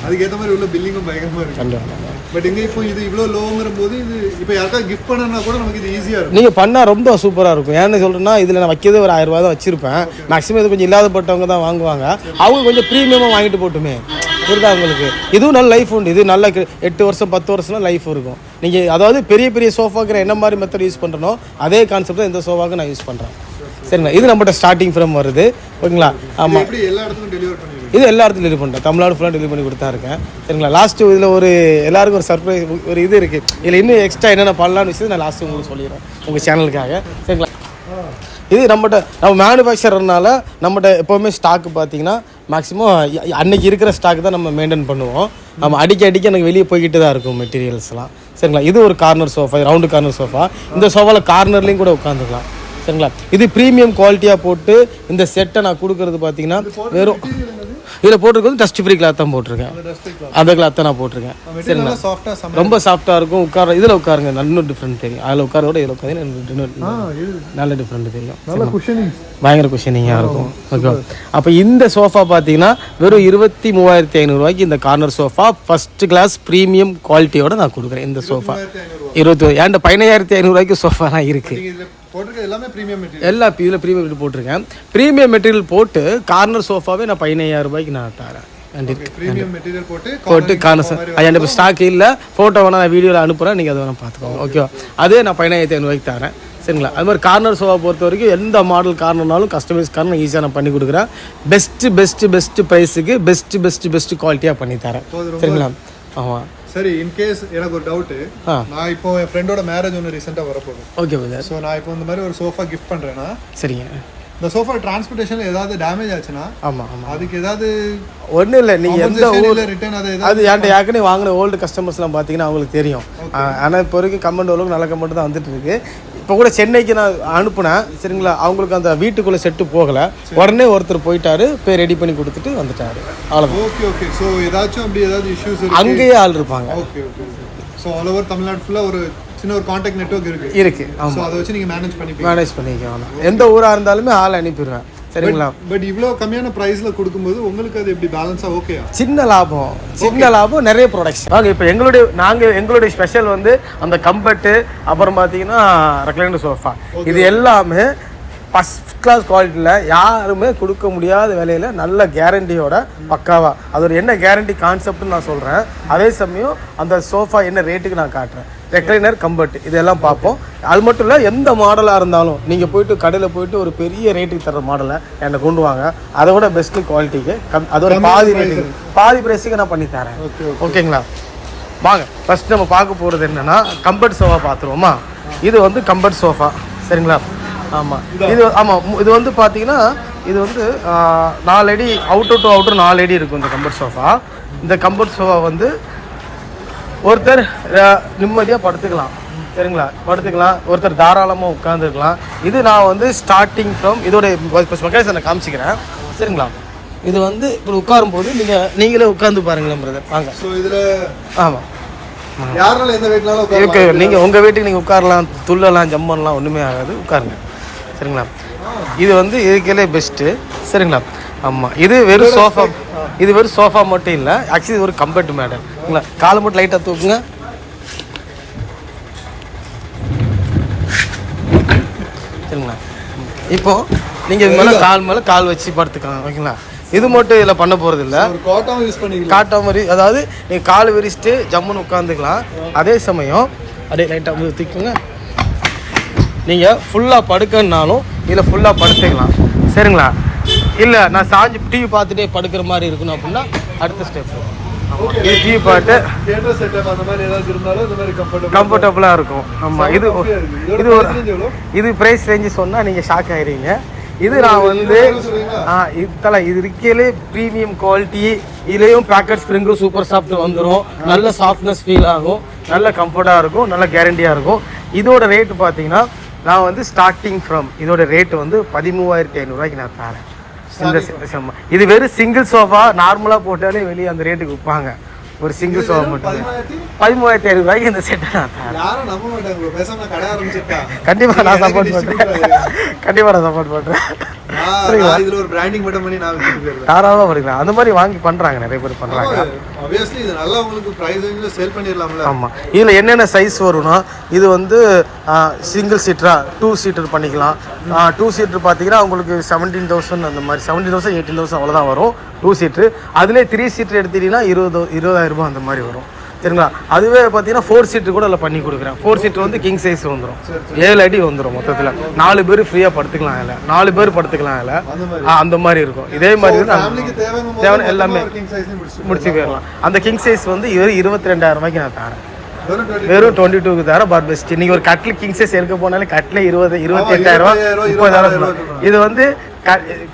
அதுக்கேற்ற மாதிரி உள்ள பில்லிங்கும் பயங்கரமா இருக்கு. பட் இங்க இப்போ இது இவ்வளோ லோங்கிற போது இது இப்போ யாருக்கா கிஃப்ட் பண்ணனா கூட நமக்கு இது ஈஸியா இருக்கும். நீங்க பண்ணா ரொம்ப சூப்பரா இருக்கும். ஏன்னு சொல்றேன்னா இதுல நான் வைக்கிறது ஒரு 1000 ரூபாய் தான் வச்சிருப்பேன். மேக்ஸிமம் இது கொஞ்சம் இல்லாதப்பட்டவங்க தான் வாங்குவாங்க. அவங்க கொஞ்சம் ப்ரீமியமா வாங்கிட்டு போட்டுமே. புரியுதா உங்களுக்கு? இதுவும் நல்ல லைஃப் உண்டு. இது நல்ல 8 வருஷம் 10 வருஷம்லாம் லைஃப் இருக்கும். நீங்கள் அதாவது பெரிய சோஃபாக்கு என்ன மாதிரி மெத்தட் யூஸ் பண்ணுறனோ அதே கான்செப்ட் தான் இந்த சோஃபாக்கு நான் யூஸ் பண்ணுறேன். சரிங்களா? இது நம்மகிட்ட ஸ்டார்டிங் ஃப்ரம் வருது. ஓகேங்களா? ஆமாம், இது எல்லா இடத்துலையும் டெலிவரி பண்ணுறேன். தமிழ்நாடு ஃபுல்லாக டெலிவரி பண்ணி கொடுத்தா இருக்கேன். சரிங்களா? லாஸ்ட்டு இதில் ஒரு எல்லாருக்கும் ஒரு சர்ப்ரைஸ் ஒரு இது இருக்குது. இதில் இன்னும் எக்ஸ்ட்ரா என்னென்ன பண்ணலான்னு விஷயம் நான் லாஸ்ட்டு உங்களுக்கு சொல்லிடுறேன் உங்கள் சேனலுக்காக. சரிங்களா? இது நம்ம மேனுஃபேக்சர்னால நம்மகிட்ட எப்போவுமே ஸ்டாக்கு பார்த்தீங்கன்னா மேக்ஸிமம் அன்றைக்கி இருக்கிற ஸ்டாக் தான் நம்ம மெயின்டைன் பண்ணுவோம். நம்ம அடிக்க எனக்கு வெளியே போய்கிட்டு தான் இருக்கும் மெட்டீரியல்ஸ்லாம். சரிங்களா? இது ஒரு corner sofa, round corner sofa. இந்த சோஃபாவில் கார்னர்லேயும் கூட உட்காந்துக்கலாம். சரிங்களா? இது ப்ரீமியம் குவாலிட்டியாக போட்டு இந்த செட்டை நான் கொடுக்குறது பார்த்தீங்கன்னா வெறும் இதில் போட்டிருக்கிறது டஸ்ட் ஃப்ரீ கிளாத் தான் போட்டிருக்கேன். அந்த கிளாத் தான் நான் போட்டிருக்கேன். சரிங்களா? ரொம்ப சாஃப்டாக இருக்கும். இதில் உட்காருங்க, இன்னும் டிஃப்ரெண்ட் தெரியும். அதில் உட்காரோட இதில் உட்காந்து நல்ல டிஃப்ரெண்ட் தெரியும். பயங்கர குஷனிங்காக இருக்கும். ஓகே. அப்போ இந்த சோஃபா பார்த்தீங்கன்னா வெறும் 23,500 ரூபாய்க்கு இந்த corner sofa first class premium குவாலிட்டியோட நான் கொடுக்குறேன். இந்த சோஃபா 15,500 ரூபாய்க்கு சோஃபாலாம் இருக்குது. எல்லா இதில் ப்ரீமியம் போட்டிருக்கேன். ப்ரீமியம் மெட்டீரியல் போட்டு கார்னர் சோஃபாவே நான் 15,000 ரூபாய்க்கு நான் தரேன். போட்டு கார்னர் என்கிட்ட ஸ்டாக் இல்லை. ஃபோட்டோ வேணா நான் வீடியோவில் அனுப்புகிறேன், நீங்கள் அதை வேணா பார்த்துக்கோங்க. ஓகேவா? அதே நான் 15,500 ரூபாய்க்கு தரேன். சரிங்களா? அது மாதிரி கார்னர் சோஃபா பொறுத்த வரைக்கும் எந்த மாடல் கார்னர்னாலும் கஸ்டமைஸ் கார்னர் ஈஸியாக நான் பண்ணி கொடுக்குறேன். பெஸ்ட்டு ப்ரைஸுக்கு பெஸ்ட்டு குவாலிட்டியாக பண்ணி தரேன். சரிங்களா? ஆமாம். சரி இன்கேஸ் எனக்கு ஒரு டவுட்டு, நான் இப்போ என் ஃப்ரெண்டோட மேரேஜ் ஒன்று ரீசெண்டாக வரப்போகுது. Okay brother. ஸோ நான் இப்போ இந்த மாதிரி ஒரு சோஃபா கிஃப்ட் பண்ணுறேன்னா, சரிங்க, இந்த சோஃபா டிரான்ஸ்போர்ட்டேஷனில் ஏதாவது டேமேஜ் ஆச்சுன்னா அதுக்கு ஏதாவது ஒன்றும் இல்லை, நீங்கள் எந்த ஊர் ரிட்டர்ன் அது என்கிட்ட ஏற்கனவே வாங்கின ஓல்டு கஸ்டமர்ஸ்லாம் பார்த்தீங்கன்னா அவங்களுக்கு தெரியும். ஆனால் இப்போ வரைக்கும் கமெண்ட் அளவுக்கு நல்ல கமெண்ட் தான் வந்துட்டு இருக்கு. இப்போ கூட சென்னைக்கு நான் அனுப்புனேன், சரிங்களா, அவங்களுக்கு அந்த வீட்டுக்குள்ளே செட்டு போகலை, உடனே ஒருத்தர் போயிட்டாரு, போய் ரெடி பண்ணி கொடுத்துட்டு வந்துட்டாரு, அவ்வளோதான். Okay okay. ஸோ ஏதாச்சும் அப்படி ஏதாவது இஷ்யூஸ் அங்கேயே ஆள் இருப்பாங்க. Okay okay. So all over Tamil Nadu ஃபுல்லாக ஒரு சின்ன ஒரு கான்டாக்ட் நெட்வொர்க் இருக்கு. ஆமாம், அதை வச்சு நீங்கள் மேனேஜ் பண்ணிக்கலாம். எந்த ஊராக இருந்தாலுமே ஆள் அனுப்பிடுவேன், சரிங்களா. பட் இவ்வளோ கம்மியான ப்ரைஸில் கொடுக்கும்போது உங்களுக்கு அது எப்படி பேலன்ஸாக ஓகேயா? சின்ன லாபம் நிறைய ப்ரொடக்ஷன். வாங்க இப்போ எங்களுடைய ஸ்பெஷல் வந்து அந்த கம்பெட்டு, அப்புறம் பார்த்தீங்கன்னா ரெக்லைனர் சோஃபா, இது எல்லாமே ஃபஸ்ட் கிளாஸ் குவாலிட்டியில் யாருமே கொடுக்க முடியாத விலையில் நல்ல கேரண்டியோட பக்காவாக. அது ஒரு என்ன கேரண்டி கான்செப்ட்னு நான் சொல்கிறேன், அதே சமயம் அந்த சோஃபா என்ன ரேட்டுக்கு நான் காட்டுறேன். ரெக்லைனர், கம்பர்ட் இதெல்லாம் பார்ப்போம். அது மட்டும் இல்லை, எந்த மாடலாக இருந்தாலும் நீங்கள் போயிட்டு கடையில் போயிட்டு ஒரு பெரிய ரேட்டுக்கு தர மாடலை என்னை கொண்டு வாங்க, அதை விட பெஸ்ட்டு குவாலிட்டிக்கு அதோட பாதி ப்ரைஸுக்கு நான் பண்ணித்தரேன். ஓகேங்களா? வாங்க ஃபஸ்ட் நம்ம பார்க்க போகிறது என்னென்னா கம்பர்ட் சோஃபா பார்த்துருவோமா. இது வந்து கம்பர்ட் சோஃபா, சரிங்களா. இது வந்து பார்த்தீங்கன்னா இது வந்து 4 அடி அவுட்டர் டு அவுட்டர் 4 அடி இருக்கும் இந்த கம்பர்ட் சோஃபா. இந்த கம்பர்ட் சோஃபா வந்து ஒருத்தர் நிம்மதியாக படுத்துக்கலாம், சரிங்களா, ஒருத்தர் தாராளமாக உட்காந்துருக்கலாம். இது நான் வந்து ஸ்டார்டிங் ஃப்ரம் இதோட மெக்கானிசம் நான் காமிச்சிக்கிறேன், சரிங்களா. இது வந்து இப்போ உட்காரும்போது நீங்களே உட்காந்து பாருங்களேன் பிரதர், வாங்க. ஸோ இதில் ஆமாம், யாரால எந்த வெயிட்னாலும் இருக்கு. நீங்கள் உங்கள் வீட்டுக்கு நீங்கள் உட்காரலாம், துள்ளலாம், ஜம்ப் பண்ணலாம், ஒன்றுமே ஆகாது, உட்காருங்க, சரிங்களா. இது வந்து இதுக்கே பெஸ்ட்டு, சரிங்களா. ஆமாம், இது வெறும் சோஃபா மட்டும் இல்லை, ஆக்சுவலி இது ஒரு கம்பர்ட் மேடல், சரிங்களா. காலை மட்டும் லைட்டாக தூக்குங்க, சரிங்களா. இப்போது நீங்கள் இது மேலே கால் வச்சு படுத்துக்கலாம், ஓகேங்களா. இது மட்டும் இதில் பண்ண போகிறது இல்லை, காட்டா மாதிரி, அதாவது நீங்கள் கால் விரிச்சிட்டு ஜம்முன்னு உட்காந்துக்கலாம். அதே சமயம் அப்படியே லைட்டாக தூக்குங்க. நீங்கள் ஃபுல்லாக படுக்கன்னாலும் இதில் ஃபுல்லாக படுத்துக்கலாம், சரிங்களா. இல்லை நான் சாஞ்சு டிவி பார்த்துட்டே படுக்கிற மாதிரி இருக்கணும் அப்படின்னா அடுத்த ஸ்டெப் இது டிவி பார்த்து கம்ஃபர்டபுளாக இருக்கும். ஆமாம், இது ப்ரைஸ் ரேஞ்சு சொன்னால் நீங்கள் ஷாக் ஆகிடுவீங்க. இது நான் வந்து இது இருக்கையிலே ப்ரீமியம் குவாலிட்டி, இதுலேயும் பேக்கெட் ஸ்ப்ரிங்கும் சூப்பர் சாஃப்ட் வந்துடும், நல்ல சாஃப்ட்னஸ் ஃபீல் ஆகும், நல்ல கம்ஃபர்ட்டாக இருக்கும், நல்ல கேரண்டியாக இருக்கும். இதோட ரேட்டு பார்த்தீங்கன்னா நான் வந்து ஸ்டார்டிங் ஃப்ரம் இதோட ரேட்டு வந்து 13,500 நான் தரேன். இது வெறும் சிங்கிள் சோஃபா நார்மலாக போட்டாலே வெளியே அந்த ரேட்டுக்கு விற்பாங்க. ஒரு சிங்கிள் சோஃபா மட்டும் 13,500 இந்த செட்டை நான் தரேன். கண்டிப்பாக நான் சப்போர்ட் பண்ணுறேன். தாராளமாக பண்ணிக்கலாம், அந்த மாதிரி வாங்கி பண்ணுறாங்க, நிறைய பேர் பண்ணுறாங்க. ஆமாம், இதில் என்னென்ன சைஸ் வரும்னா இது வந்து சிங்கிள் சீட்டரா 2 சீட்டர் பண்ணிக்கலாம். 2 சீட்டர் பார்த்தீங்கன்னா உங்களுக்கு 17,000 அந்த மாதிரி 17,000 18,000 அவ்வளோதான் வரும் 2 சீட்ரு. அதிலே 3 சீட்டர் எடுத்துட்டீங்கன்னா 20,000 ரூபாய் அந்த மாதிரி வரும், சரிங்களா. அதுவே பார்த்தீங்கன்னா 4 சீட்டர் கூட அதில் பண்ணி கொடுக்குறேன். 4 சீட்டர் வந்து கிங் சைஸ் வந்துடும், 7 அடி வந்துடும் மொத்தத்தில். 4 பேர் ஃப்ரீயாக படுத்துக்கலாம், இல்லை 4 பேர் படுத்துக்கலாம், இல்லை அந்த மாதிரி இருக்கும். இதே மாதிரி தேவை எல்லாமே முடிச்சு போயிடலாம். அந்த கிங் சைஸ் வந்து 22,000 ரூபாய்க்கு நான் தரேன், வெறும் 22க்கு தரேன். பார் பெஸ்ட். நீங்கள் ஒரு கட்டில் கிங் சைஸ் எடுக்க போனாலே கட்டில் 28,000 30,000. இது வந்து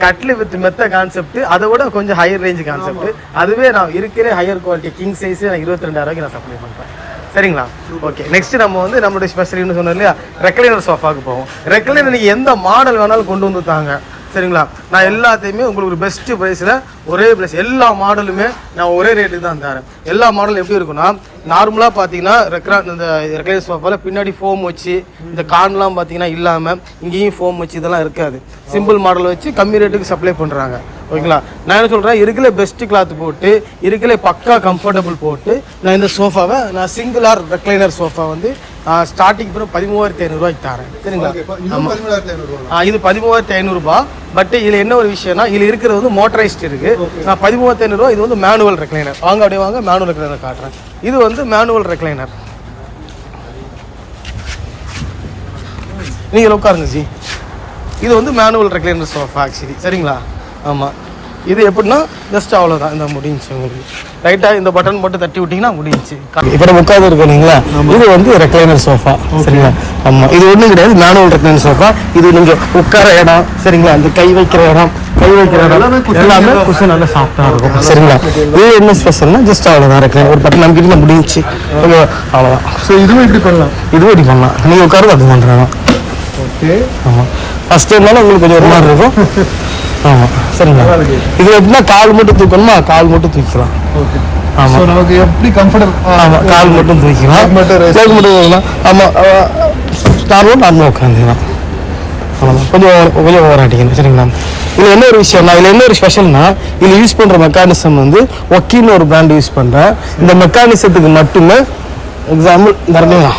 கட்லி வித் மெத்த கான்செப்ட், அதை விட கொஞ்சம் ஹையர் ரேஞ்ச் கான்செப்ட். அதுவே நான் இருக்கிற ஹையர் குவாலிட்டி கிங் சைஸ் நான் 22,000 நான் சப்ளை பண்ணுறேன், சரிங்களா. ஓகே, நெக்ஸ்ட் நம்ம வந்து நம்மளுடைய ஸ்பெஷல்னு சொன்னோம் இல்லையா, ரெக்லைனர் சோஃபாவுக்கு போவோம். ரெக்லைனர் நீங்கள் எந்த மாடல் வேணாலும் கொண்டு வந்து தாங்க, சரிங்களா. நான் எல்லாத்தையுமே உங்களுக்கு ஒரு பெஸ்ட் ப்ரைஸில் ஒரே ப்ரைஸ், எல்லா மாடலுமே நான் ஒரே ரேட்டுக்கு தான் தரேன். எல்லா மாடலும் எப்படி இருக்குன்னா, நார்மலாக பார்த்தீங்கன்னா இந்த ரெக்லைனர் சோஃபாவில் பின்னாடி ஃபோம் வச்சு இந்த கார்ன்லாம் பார்த்தீங்கன்னா இல்லாமல் இங்கேயும் ஃபோம் வச்சு இதெல்லாம் இருக்காது. சிம்பிள் மாடல் வச்சு கம்மி ரேட்டுக்கு சப்ளை பண்ணுறாங்க, ஓகேங்களா. நான் என்ன சொல்கிறேன், இருக்கல பெஸ்ட்டு கிளாத் போட்டு இருக்கல பக்கா கம்ஃபர்டபுள் போட்டு நான் இந்த சோஃபாவை நான் சிங்கிள் ஆர் ரெக்லைனர் சோஃபா வந்து ஸ்டார்டிங் பிறகு 13,500 ரூபாய்க்கு தரேன், சரிங்களா. இது 13,500 ரூபாய். பட் இதில் என்ன ஒரு விஷயம்னா, இதில் இருக்கிறது வந்து மோட்டரைஸ்ட் இருக்குது. நான் 13,500 ரூபா. இது வந்து மேனுவல் ரெக்லைனர். வாங்க அப்படியே வாங்க, மேனுவல் ரெக்லைனர் காட்டுறேன். இது வந்து மேனுவல் ரெக்லைனர். நீங்கள் உட்காருங்க ஜி. இது வந்து மேனுவல் ரெக்லைனர் சோஃபா ஆக்சுவலி, சரிங்களா. ஆமாம், இது எப்படின்னா ஜஸ்ட் அவ்வளோதான், இந்த முடிஞ்சு உங்களுக்கு ரைட்டாக இந்த பட்டன் போட்டு தட்டி விட்டிங்கன்னா முடிஞ்சு. இப்போ நம்ம உட்காந்து இருக்கீங்களா, இது வந்து ரெக்ளைனர் சோஃபா சரிங்களா. ஆமாம், இது ஒன்றும் கிடையாது, மேனுவல் ரெக்ளைனர் சோஃபா. இது நீங்கள் உட்கார இடம் சரிங்களா, அந்த கை வைக்கிற இடம் எல்லாமே குஷன் நல்லா சாஃப்டாக இருக்கும் சரிங்களா. இது என்ன ஸ்பெஷல்னா ஜஸ்ட் அவ்வளோதான் ரெக்ளைனர், ஒரு பட்டன் நமக்கு முடிஞ்சு ஓகே அவ்வளோதான். ஸோ இதுவும் இப்படி பண்ணலாம், இதுவும் இப்படி பண்ணலாம், நீங்கள் உட்காருது அது பண்ணுறதான். ஓகே ஆமாம், ஃபஸ்ட் டைம்னாலும் உங்களுக்கு கொஞ்சம் ஒரு மாதிரி இருக்கும். ஆமாம் சரிங்களா. இது எப்படின்னா கால் மட்டும் தூக்கணுமா, கால் மட்டும் தூக்கிக்கலாம். ஓகே ஆமாம், நமக்கு எப்படி கம்ஃபர்டபுள். ஆமாம், கால் மட்டும் தூக்கிக்கலாம், மட்டும் தூக்கலாம். ஆமாம், நார்மலாக உட்காந்துக்கலாம். ஆமாம், கொஞ்சம் ஓவராட்டிக்கணும் சரிங்களா. இதில் என்ன ஒரு விஷயம்னா, இதில் என்ன ஒரு ஸ்பெஷல்னா, இதில் யூஸ் பண்ணுற மெக்கானிசம் வந்து ஒக்கின்னு ஒரு பிராண்ட் யூஸ் பண்ணுறேன். இந்த மெக்கானிசத்துக்கு மட்டுமே எக்ஸாம்பிள் நிறையா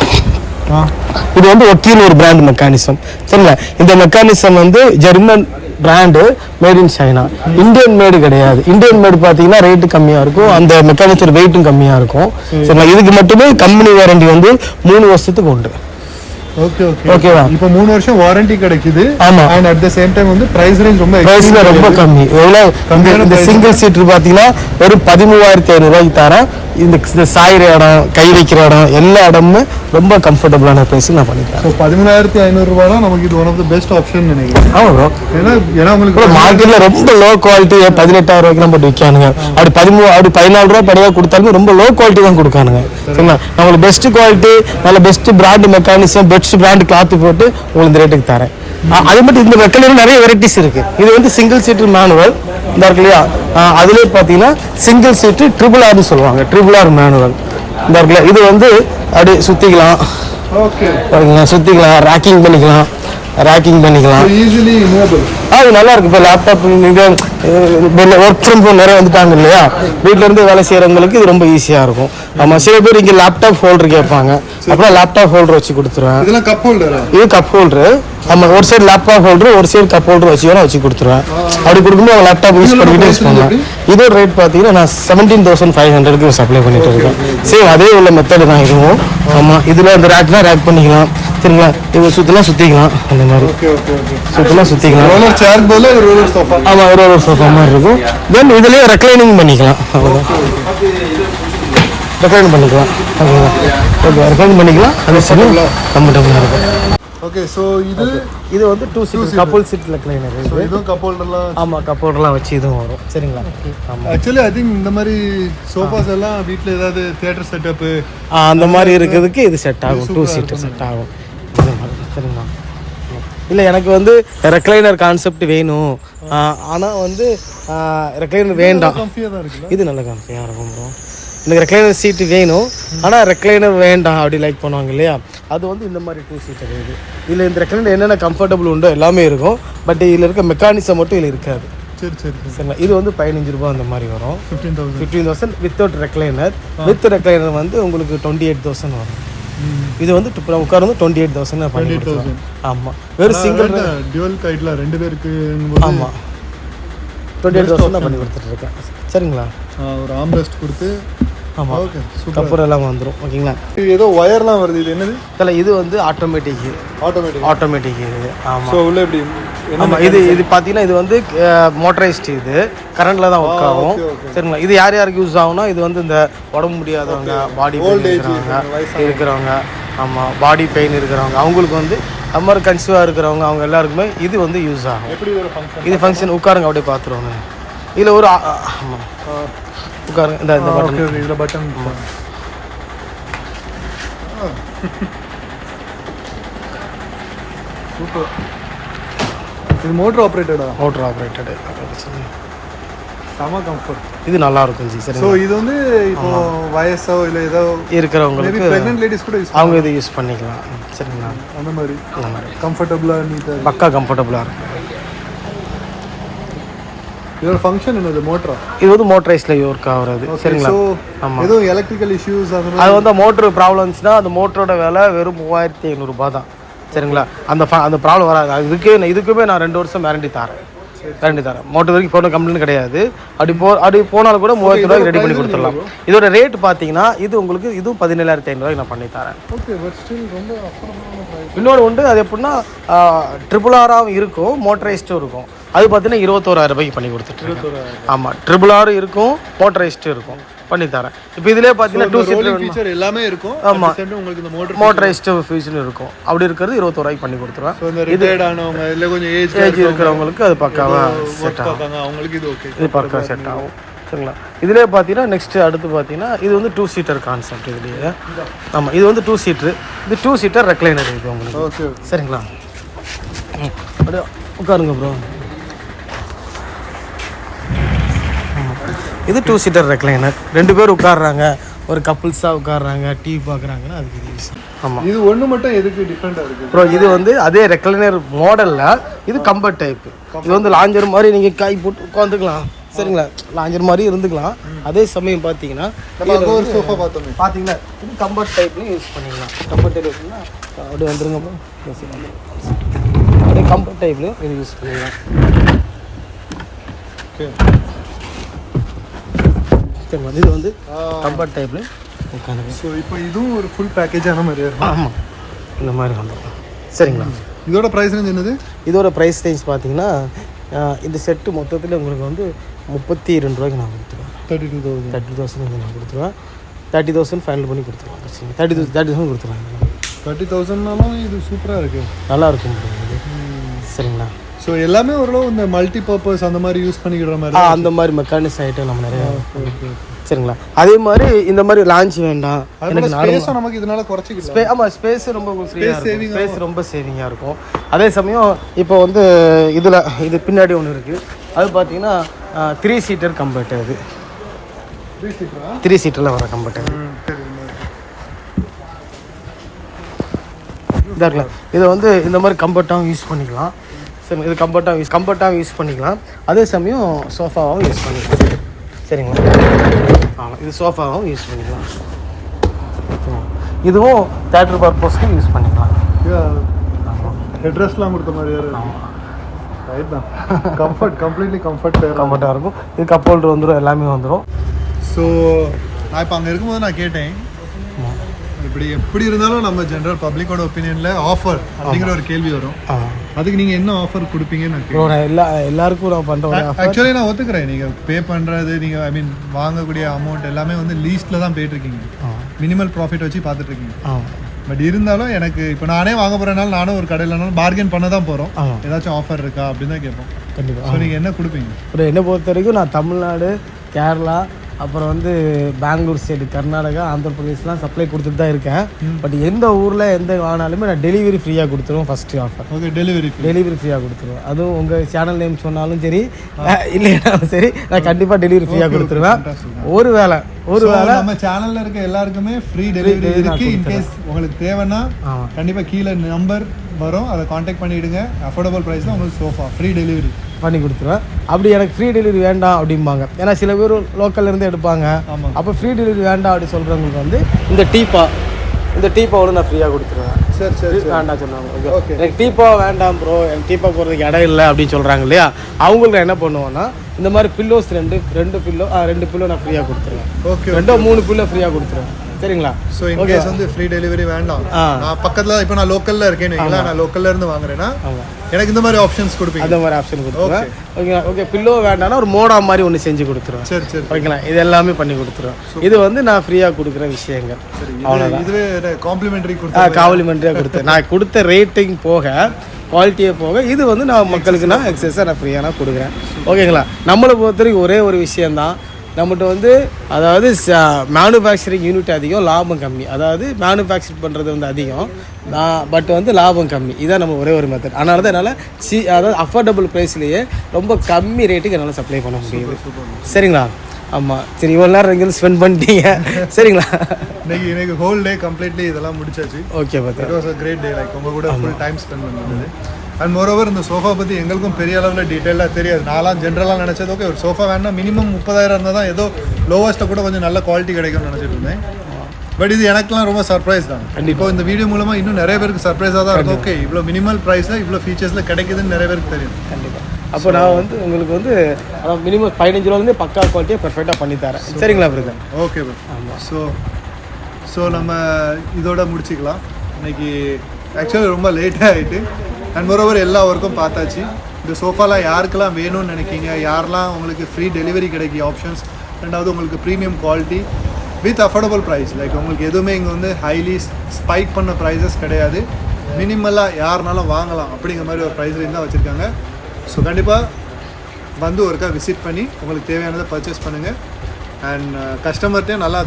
இது வந்து ஒக்கின்னு ஒரு பிராண்ட் மெக்கானிசம் சரிங்களா. இந்த மெக்கானிசம் வந்து German brand, made in China, Indian made கிடையாது. இந்தியன் மேடு பார்த்தீங்கன்னா ரேட்டு கம்மியாக இருக்கும், அந்த மெக்கானிசம் வெயிட்டும் கம்மியாக இருக்கும் சரிங்களா. இதுக்கு மட்டுமே கம்பெனி வாரண்டி வந்து 3 வருஷத்துக்கு உண்டு. ஓகே ஓகே ஓகேவா. இப்போ 3 வருஷம் வாரண்டி கிடைக்குது. ஆமா, and at the same time வந்து பிரைஸ் ரேஞ்ச் ரொம்ப கம்மி. எவ்வளவு இந்த சிங்கிள் சீட்டர் பார்த்தீங்கன்னா ஒரு 13,500 ரூபாய்க்கு தரேன். இந்த சாயிற இடம், கை வைக்கிற இடம், எல்லா இடமுமே ரொம்ப கம்ஃபர்டபுளான பிரைஸ் நான் பண்ணிக்கிறேன். ஸோ 13,500 ரூபாய் தான் நமக்கு இது one of the best option நினைக்கிறேன். ஆமா ப்ரோ, ஏன்னா உங்களுக்கு மார்க்கெட்ல ரொம்ப லோ குவாலிட்டி 18,000 ரூபாய்க்கு போட்டு விற்கானுங்க. அப்படி 14 ரூபாய் படியாக கொடுத்தாலுமே ரொம்ப லோ குவாலிட்டி தான் கொடுக்கானுங்க சரிங்களா. நம்மளுக்கு பெஸ்ட் குவாலிட்டி, நல்ல best brand mechanism, best brand cloth போட்டு உங்களுக்கு இந்த ரேட்டுக்கு தரேன். அது மட்டும் இந்த மெக்கானிசம் நிறைய வெரைட்டிஸ் இருக்கு. இது வந்து சிங்கிள் சீட்டர் மேனுவல் இந்த இருக்கு இல்லையா, அதுலேயே பார்த்தீங்கன்னா சிங்கிள் சீட்டு ட்ரிபிள் ஆர்னு சொல்லுவாங்க, ட்ரிபிள் ஆர் மேனுவல் இந்த இருக்குல்ல. இது வந்து அப்படியே சுற்றிக்கலாம், ஓகே சுற்றிக்கலாம், ரேக்கிங் பண்ணிக்கலாம், ஈஸிலி மூவபிள். அது நல்லா இருக்கு. இப்போ லேப்டாப் ஒர்க் ஃப்ரம் ஹோம் நிறைய வந்துட்டாங்க இல்லையா, வீட்டில இருந்து வேலை செய்யறவங்களுக்கு இது ரொம்ப ஈஸியாக இருக்கும். ஆமாம், சில பேர் இங்கே லேப்டாப் ஹோல்டர் கேட்பாங்க, அப்புறம் லேப்டாப் ஹோல்டர் வச்சு கொடுத்துருவேன். இதெல்லாம் கப் ஹோல்டரா? இது கப் ஹோல்டர். ஆமாம், ஒரு சைடு லேப்டாப் ஹோல்டர், ஒரு சைடு கப் ஹோல்டர் வச்சு கொடுத்துருவேன். அப்படி கொடுக்கும்போது அவங்க லேப்டாப் யூஸ் பண்ணிக்கிட்டு யூஸ் பண்ணலாம். இதோட ரேட் பார்த்தீங்கன்னா நான் 17,500க்கு சப்ளை பண்ணிட்டு இருக்கேன். சேம் அதே உள்ள மெத்தடு தான் இதுவும். ஆமாம், இதில் அந்த ரேக்லாம் ரேக் பண்ணிக்கலாம் சரிங்களா. இது சுற்றிக்கலாம் அந்த மாதிரி சுற்றிக்கலாம். ரோலர் சேர் போல ரோலர் சோஃபா. ஆமாம், ரோலர் சோஃபா மாதிரி இருக்கும். தென் இதுலேயே ரெக்ளைனிங் பண்ணிக்கலாம், அவ்வளோதான். ரெக்ளைன் பண்ணிக்கலாம் ஓகேங்களா. ஓகே, ரெக்ளைன் பண்ணிக்கலாம், அது சரி கம்ஃபர்டபுளாக இருக்கும். ஓகே, ஸோ இது வந்து 2 சீட் கப்புள் சீட் ரெக்ளைனர். இதுவும் கப் ஹோல்டர்லாம். ஆமாம், கப் ஹோல்டர்லாம் வச்சு இதுவும் வரும் சரிங்களா. ஆமாம், ஆக்சுவலி ஐ திங்க் இந்த மாதிரி சோஃபாஸ் எல்லாம் வீட்டில் ஏதாவது தியேட்டர் செட்டப்பு அந்த மாதிரி இருக்கிறதுக்கு இது செட் ஆகும், 2 சீட்டு செட் ஆகும் சரிங்களா. இல்லை, எனக்கு வந்து ரெக்ளைனர் கான்செப்ட் வேணும், ஆனால் வந்து ரெக்ளைனர் வேண்டாம். கம்ஃபியாக தான் இருக்குல்ல, இது நல்ல கம்ஃபியாக இருக்கும் ப்ரோ. எனக்கு ரெக்ளைனர் சீட்டு வேணும், ஆனால் ரெக்ளைனர் வேண்டாம் அப்படி லைக் பண்ணுவாங்க இல்லையா, அது வந்து இந்த மாதிரி 2 சீட்டர் இது. இதில் இந்த ரெக்ளைனர் என்னென்ன கம்ஃபர்டபுள் உண்டோ எல்லாமே இருக்கும், பட் இதில் இருக்க மெக்கானிசம் மட்டும் இதில் இருக்காது. சரிங்களா. இது வந்து 15 ரூபா அந்த மாதிரி வரும். 15,000 வித்தவுட் ரெக்ளைனர். வித் ரெக்ளைனர் வந்து உங்களுக்கு 28,000 வரும். இது வந்து உட்கார்ந்து 28,000 பண்ணி கொடுத்துருவோம். ஆமாம், வெறும் சிங்கிள் டியூவல் கைட்ல 2 பேருக்கு. ஆமாம், 28,000 பண்ணி கொடுத்துட்டு இருக்கேன் சரிங்களா. ஒரு ஆம்ரெஸ்ட் கொடுத்து. ஆமாம், ஓகே, கப்பர் எல்லாம் வந்துடும் ஓகேங்களா. ஏதோ ஒயர்லாம் வருது, இது என்னது? இல்லை, இது வந்து ஆட்டோமேட்டிக் இது. ஆமாம். ஸோ உள்ள எப்படி? ஆமாம், இது பார்த்தீங்கன்னா இது வந்து மோட்டரைஸ்டு, இது கரண்டில் தான் ஒர்க் ஆகும் சரிங்களா. இது யாருக்கு யூஸ் ஆகும்னா, இது வந்து இந்த உடம்பு முடியாதவங்க, பாடி இருக்கிறவங்க, ஆமாம், பாடி பெயின் இருக்கிறவங்க, அவங்களுக்கு வந்து அம்மர் கன்சீவாக இருக்கிறவங்க, அவங்க எல்லாருக்குமே இது வந்து யூஸ் ஆகும். எப்படி ஒரு ஃபங்க்ஷன்? இது ஃபங்க்ஷன் உட்காருங்க, அப்படியே பார்த்துருவாங்க. இதில் ஒரு ஆமாம் உட்காருங்க, இந்த பட்டன், இதில் பட்டன். சூப்பர். இது மோட்டர் ஆப்ரேட்டடா? Motor operated. செம கம்ஃபர்ட். இது நல்லா இருக்கும் ஜி. சரி, ஸோ இது வந்து இப்போ வயசோ இல்லை ஏதோ இருக்கிறவங்களுக்கு, பிரெக்னென்ட் லேடிஸ் கூட அவங்க இதை யூஸ் பண்ணிக்கலாம் சரிங்களா. அந்த மாதிரி கம்ஃபர்டபுளாக நீட்டாக பக்கா கம்ஃபர்டபுளாக இருக்கும். இதோட ஃபங்க்ஷன் என்னது? மோட்டரா? இது வந்து மோட்டரைஸ்ல ஒர்க் ஆகுறது சரிங்களா. ஆமாம், ஏதோ எலக்ட்ரிக்கல் இஷ்யூஸ் அது வந்து மோட்டர் ப்ராப்ளம்ஸ்னா அந்த மோட்டரோட விலை வெறும் 3,500 ரூபாய் தான் சரிங்களா. அந்த ப்ராப்ளம் வராது. இதுக்குமே நான் 2 வருஷம் வாரண்டி தரேன். மோட்டர் வரைக்கும் போன கம்ப்ளைண்ட் கிடையாது. அப்படி போனாலும் கூட 3000 ரூபாய்க்கு ரெடி பண்ணி கொடுத்துடலாம். இதோட ரேட் பார்த்தீங்கன்னா இது உங்களுக்கு இதுவும் 17,500 ரூபாய்க்கு நான் பண்ணி தரேன். இன்னொன்று உண்டு, அது எப்படின்னா ட்ரிபிள் ஆராகவும் இருக்கும், மோட்டரைஸ்டும் இருக்கும். அது பார்த்தீங்கன்னா 21,000 ரூபாய்க்கு பண்ணி கொடுத்துட்டு. ஆமாம், ட்ரிபிள் ஆர் இருக்கும், மோட்டரைஸ்டு இருக்கும், பண்ணி தரேன். இப்போ இதிலே பார்த்தீங்கன்னா 2 சீட்டர் ஃபீச்சர் எல்லாமே இருக்கும். ஆமாம், உங்களுக்கு இந்த மோட்டரைஸ்டு ஃபீச்சர் இருக்கும். அப்படி இருக்கிறது 21 ரூபாய்க்கு பண்ணி கொடுத்துருவேன். இந்த ரிட்டையர்ட் ஆனவங்க இல்லை கொஞ்சம் ஏஜ் இருக்கிறவங்களுக்கு அது பக்காவாக செட் ஆகும். அவங்களுக்கு இது ஓகே, இது பக்கா செட் ஆகும். சரிங்களா? இதிலே பார்த்தீங்கன்னா நெக்ஸ்ட் அடுத்து பார்த்தீங்கன்னா இது வந்து 2 சீட்டர் கான்செப்ட். இதுலேயே ஆமாம், இது வந்து 2 சீட்ரு, இது 2 சீட்டர் ரெக்லைனர் இது உங்களுக்கு. ஓகே, சரிங்களா? அப்படியே உட்காருங்க ப்ரோ. இது 2 சீட்டர் ரெக்லைனர், 2 பேர் உட்காடுறாங்க, ஒரு கப்புள்ஸாக உட்காடுறாங்க, டிவி பார்க்குறாங்கன்னா அதுக்கு இது யூஸ். ஆமாம், இது ஒன்று மட்டும் எதுக்கு டிஃப்ரெண்டாக இருக்குது ப்ரோ? இது வந்து அதே ரெக்லைனர் மாடலில் இது கம்பர்ட் டைப்பு. இது வந்து லாஞ்சர் மாதிரி நீங்கள் கை போட்டு உட்காந்துக்கலாம். சரிங்களா? லாஞ்சர் மாதிரி இருந்துக்கலாம். அதே சமயம் பார்த்தீங்கன்னா ஒரு சோஃபா பார்த்தோமே, பார்த்தீங்களா, இது கம்பர்ட் டைப்லையும் யூஸ் பண்ணிக்கலாம். கம்பர்ட் டைப் யூஸ்னா அப்படியே வந்துருங்க ப்ரோ. அப்படியே கம்பர்ட் டைப்லையும் இது யூஸ் பண்ணிக்கலாம். இது வந்து கம்பர்ட் டைப்லையும் உட்காந்துங்க. ஸோ இப்போ இதுவும் ஒரு ஃபுல் பேக்கேஜான மாதிரி இருக்கும். ஆமாம், இந்த மாதிரி வந்துடும். சரிங்களா? இதோட ப்ரைஸ் ரேஞ்ச் என்னது? இதோட ப்ரைஸ் ரேஞ்ச் பார்த்தீங்கன்னா இந்த செட்டு மொத்தத்தில் உங்களுக்கு வந்து 32 ரூபாய்க்கு நான் கொடுத்துருவேன். 30,000 நான் கொடுத்துருவேன். 30,000 ஃபைனல் பண்ணி கொடுத்துருவேன். 30,000 கொடுத்துருவேன். 30,000னாலும் இது சூப்பராக இருக்குது, நல்லா இருக்கும் இது. சரிங்களா? ஸோ எல்லாமே ஓரளவு இந்த மல்டி பர்பஸ் அந்த மாதிரி யூஸ் பண்ணிக்கிற மாதிரி அந்த மாதிரி மெக்கானிக்ஸ் ஐட்டம் நம்ம நிறைய. சரிங்களா? அதே மாதிரி இந்த மாதிரி லான்ச் வேண்டாம் எனக்கு, நமக்கு இதனால குறைச்சிக்கலாம். ஆமாம், ஸ்பேஸ் ரொம்ப ஸ்பேஸ் ரொம்ப சேவிங்காக இருக்கும். அதே சமயம் இப்போ வந்து இதில் இது பின்னாடி ஒன்று இருக்குது, அது பார்த்தீங்கன்னா 3 சீட்டர் கம்பர்ட். அது 3 சீட்டரில் வர கம்பர்ட். இதாக இருக்கலாம். இதை வந்து இந்த மாதிரி கம்பர்ட்டாகவும் யூஸ் பண்ணிக்கலாம். சரி, இது கம்பர்ட்டாகவும் யூஸ் பண்ணிக்கலாம். அதே சமயம் சோஃபாவும் யூஸ் பண்ணிக்கலாம். சரிங்களா? ஆமாம், இது சோஃபாவும் யூஸ் பண்ணிக்கலாம். இதுவும் தேட்டர் பர்பஸ்க்கும் யூஸ் பண்ணிக்கலாம். ஹெட்ரெஸ்ட்லாம் கொடுத்த மாதிரி ரைட் தான். கம்ப்ளீட்லி கம்ஃபர்ட்டாக இருக்கும். இது கப் ஹோல்டர் வந்துடும், எல்லாமே வந்துடும். ஸோ நான் இப்போ அங்கே இருக்கும்போது நான் கேட்டேன், இப்படி எப்படி இருந்தாலும் நம்ம ஜென்ரல் பப்ளிக்கோட ஒப்பீனியனில் ஆஃபர் அப்படிங்கிற ஒரு கேள்வி வரும். அதுக்கு நீங்கள் என்ன ஆஃபர் கொடுப்பீங்கன்னு எல்லாருக்கும் நான் பண்ணுறேன். ஆக்சுவலி நான் ஒத்துக்கிறேன், நீங்கள் பே பண்ணுறது, நீங்கள் ஐ மீன் வாங்கக்கூடிய அமௌண்ட் எல்லாமே வந்து லீஸ்ட்டில் தான் போயிட்டுருக்கீங்க, மினிமல் ப்ராஃபிட் வச்சு பார்த்துட்ருக்கீங்க. பட் இருந்தாலும் எனக்கு இப்போ நானே வாங்க போகிறனால நானும் ஒரு கடையிலனாலும் பார்கெயின் பண்ண தான் போகிறோம். ஏதாச்சும் ஆஃபர் இருக்கா அப்படின்னு தான் கேட்போம். கண்டிப்பாக. ஸோ நீங்கள் என்ன கொடுப்பீங்க? அப்புறம் என்னை பொறுத்த வரைக்கும் நான் தமிழ்நாடு, கேரளா, அப்புறம் வந்து பெங்களூர் ஸ்டேட்டு, கர்நாடகா, ஆந்திர பிரதேஷ்லாம் சப்ளை கொடுத்துட்டு தான் இருக்கேன். பட் எந்த ஊரில் எந்த வாங்கினாலுமே நான் டெலிவரி ஃப்ரீயாக கொடுத்துருவேன். First offer. ஓகே, டெலிவரி ஃப்ரீயாக கொடுத்துருவேன். அதுவும் உங்கள் சேனல் நேம் சொன்னாலும் சரி இல்லைனாலும் சரி, நான் கண்டிப்பாக டெலிவரி ஃப்ரீயாக கொடுத்துருவேன். ஒரு வேளை நம்ம சேனலில் இருக்க எல்லாருக்குமே ஃப்ரீ டெலிவரி இருக்குது. இன்கேஸ் உங்களுக்கு தேவைன்னா கண்டிப்பாக கீழே நம்பர் வரும், அதை காண்டாக்ட் பண்ணிவிடுங்க. அஃபோர்டபுள் ப்ரைஸில் உங்களுக்கு சோஃபா ஃப்ரீ டெலிவரி பண்ணி கொடுத்துருவேன். அப்படி எனக்கு ஃப்ரீ டெலிவரி வேண்டாம் அப்படிம்பாங்க, ஏன்னா சில பேர் லோக்கல்லேருந்து எடுப்பாங்க. அப்போ ஃப்ரீ டெலிவரி வேண்டாம் அப்படி சொல்கிறவங்களுக்கு வந்து இந்த டீப்பாவோட நான் ஃப்ரீயாக கொடுத்துருவேன். சரி வேண்டாம் சொன்னாங்க. ஓகே, எனக்கு டீப்பா வேண்டாம் ப்ரோ, எனக்கு டீப்பா போகிறதுக்கு இடம் இல்லை அப்படின்னு சொல்கிறாங்க இல்லையா, அவங்களுக்கு என்ன பண்ணுவோன்னா இந்த மாதிரி பில்லோஸ் ரெண்டு பில்லோ நான் ஃப்ரீயாக கொடுத்துருவேன். ஓகே, 2-3 பில்லோ ஃப்ரீயாக கொடுத்துருவேன். சரிங்களா? ஸோ இன்கேஸ் வந்து ஃப்ரீ டெலிவரி வேண்டாம், நான் பக்கத்தில் இப்போ நான் லோக்கலில் இருக்கேன்னு வைங்களா, நான் லோக்கல்ல இருந்து வாங்குறேன்னா எனக்கு இந்த மாதிரி ஆப்ஷன்ஸ் கொடுப்பீங்க. அந்த மாதிரி ஆப்ஷன் கொடுத்துருவேன். ஓகேங்களா? ஓகே, பில்லோ வேண்டாம்னா ஒரு மோடா மாதிரி ஒன்று செஞ்சு கொடுத்துருவேன். சரி ஓகேங்களா? இது எல்லாமே பண்ணி கொடுத்துருவேன். இது வந்து நான் ஃப்ரீயாக கொடுக்குற விஷயங்கள். அவ்வளோதான். இதுவே காம்ப்ளிமெண்ட்ரி கொடுத்தேன். நான் கொடுத்த ரேட்டிங் போக, குவாலிட்டியே போக, இது வந்து நான் மக்களுக்கு நான் எக்ஸஸாக நான் ஃப்ரீயாக நான் கொடுக்குறேன். ஓகேங்களா? நம்மளை பொறுத்த வரைக்கும் ஒரே ஒரு விஷயந்தான், நம்மகிட்ட வந்து அதாவது மேனுஃபேக்சரிங் யூனிட் அதிகம், லாபம் கம்மி. அதாவது மேனுஃபேக்சர் பண்ணுறது வந்து அதிகம், பட் வந்து லாபம் கம்மி. இதான் நம்ம ஒரே ஒரு மெத்தட். அதனால தான் என்னால் அதாவது அஃபோர்டபுள் ப்ரைஸ்லேயே ரொம்ப கம்மி ரேட்டுக்கு என்னால் சப்ளை பண்ண முடியுது. சரிங்களா? ஆமாம். சரி, இவ்வளோ நேரம் எங்கேயும் ஸ்பெண்ட் பண்ணிட்டீங்க. சரிங்களா? இன்னைக்கு ஹோல் டே கம்ப்ளீட்லி இதெல்லாம் முடிச்சாச்சு. ஓகே, பார்த்தா it was a great day. Like உங்கள் கூட ஃபுல் டைம் ஸ்பெண்ட் பண்ணுறது. அண்ட் மோரோவர் இந்த சோஃபா பற்றி எங்களுக்கும் பெரிய அளவில் டீட்டெயிலாக தெரியாது. நான்லாம் ஜென்ரலாக நினச்சது ஓகே ஒரு சோஃபா வேணா மினிமம் 30,000 இருந்தால் தான் ஏதோ லோவஸ்ட்டில் கூட கொஞ்சம் நல்ல குவாலிட்டி கிடைக்கும்னு நினச்சிட்டு இருந்தேன். பட் இது எனக்குலாம் ரொம்ப சர்ப்ரைஸ் தான். இப்போ இந்த வீடியோ மூலமாக இன்னும் நிறைய பேருக்கு சர்ப்ரைஸாக தான் இருக்கும். ஓகே, இவ்வளோ மினிமல் ப்ரைஸில் இவ்வளோ ஃபீச்சர்ஸில் கிடைக்குதுன்னு நிறைய பேருக்கு தெரியும். கண்டிப்பாக. அப்போ நான் வந்து உங்களுக்கு வந்து அதான் மினிமம் 15 ரூபாலேருந்து பக்கா குவாலிட்டியாக பெர்ஃபெக்டாக பண்ணித்தரேன். சரிங்களா பிரதர்? Okay bro. ஆமாம். ஸோ நம்ம இதோட முடிச்சுக்கலாம். இன்னைக்கு ஆக்சுவலி ரொம்ப லேட்டாக ஆகிட்டு. அண்ட் மோரோவர் எல்லா ஒர்க்கும் பார்த்தாச்சு. இந்த சோஃபாலாம் யாருக்கெல்லாம் வேணும்னு நினைக்கிங்க, யாரெல்லாம் உங்களுக்கு ஃப்ரீ டெலிவரி கிடைக்கிற ஆப்ஷன்ஸ், ரெண்டாவது உங்களுக்கு premium quality with affordable price. Like உங்களுக்கு எதுவுமே இங்கே வந்து ஹைலி ஸ்பைக் பண்ண ப்ரைஸஸ் கிடையாது, மினிமலாக யாருனாலும் வாங்கலாம் அப்படிங்கிற மாதிரி ஒரு ப்ரைஸ் ரேஞ்ச் தான் வச்சுருக்காங்க. ஸோ கண்டிப்பாக வந்து ஒருக்கா விசிட் பண்ணி உங்களுக்கு தேவையானதை பர்ச்சேஸ் பண்ணுங்கள். அண்ட் கஸ்டமர்கிட்டையும் நல்லா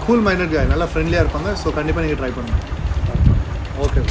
கூல் மைண்டட் காய், நல்லா ஃப்ரெண்ட்லியாக இருப்பாங்க. ஸோ கண்டிப்பாக நீங்கள் ட்ரை பண்ணுங்கள். ஓகே.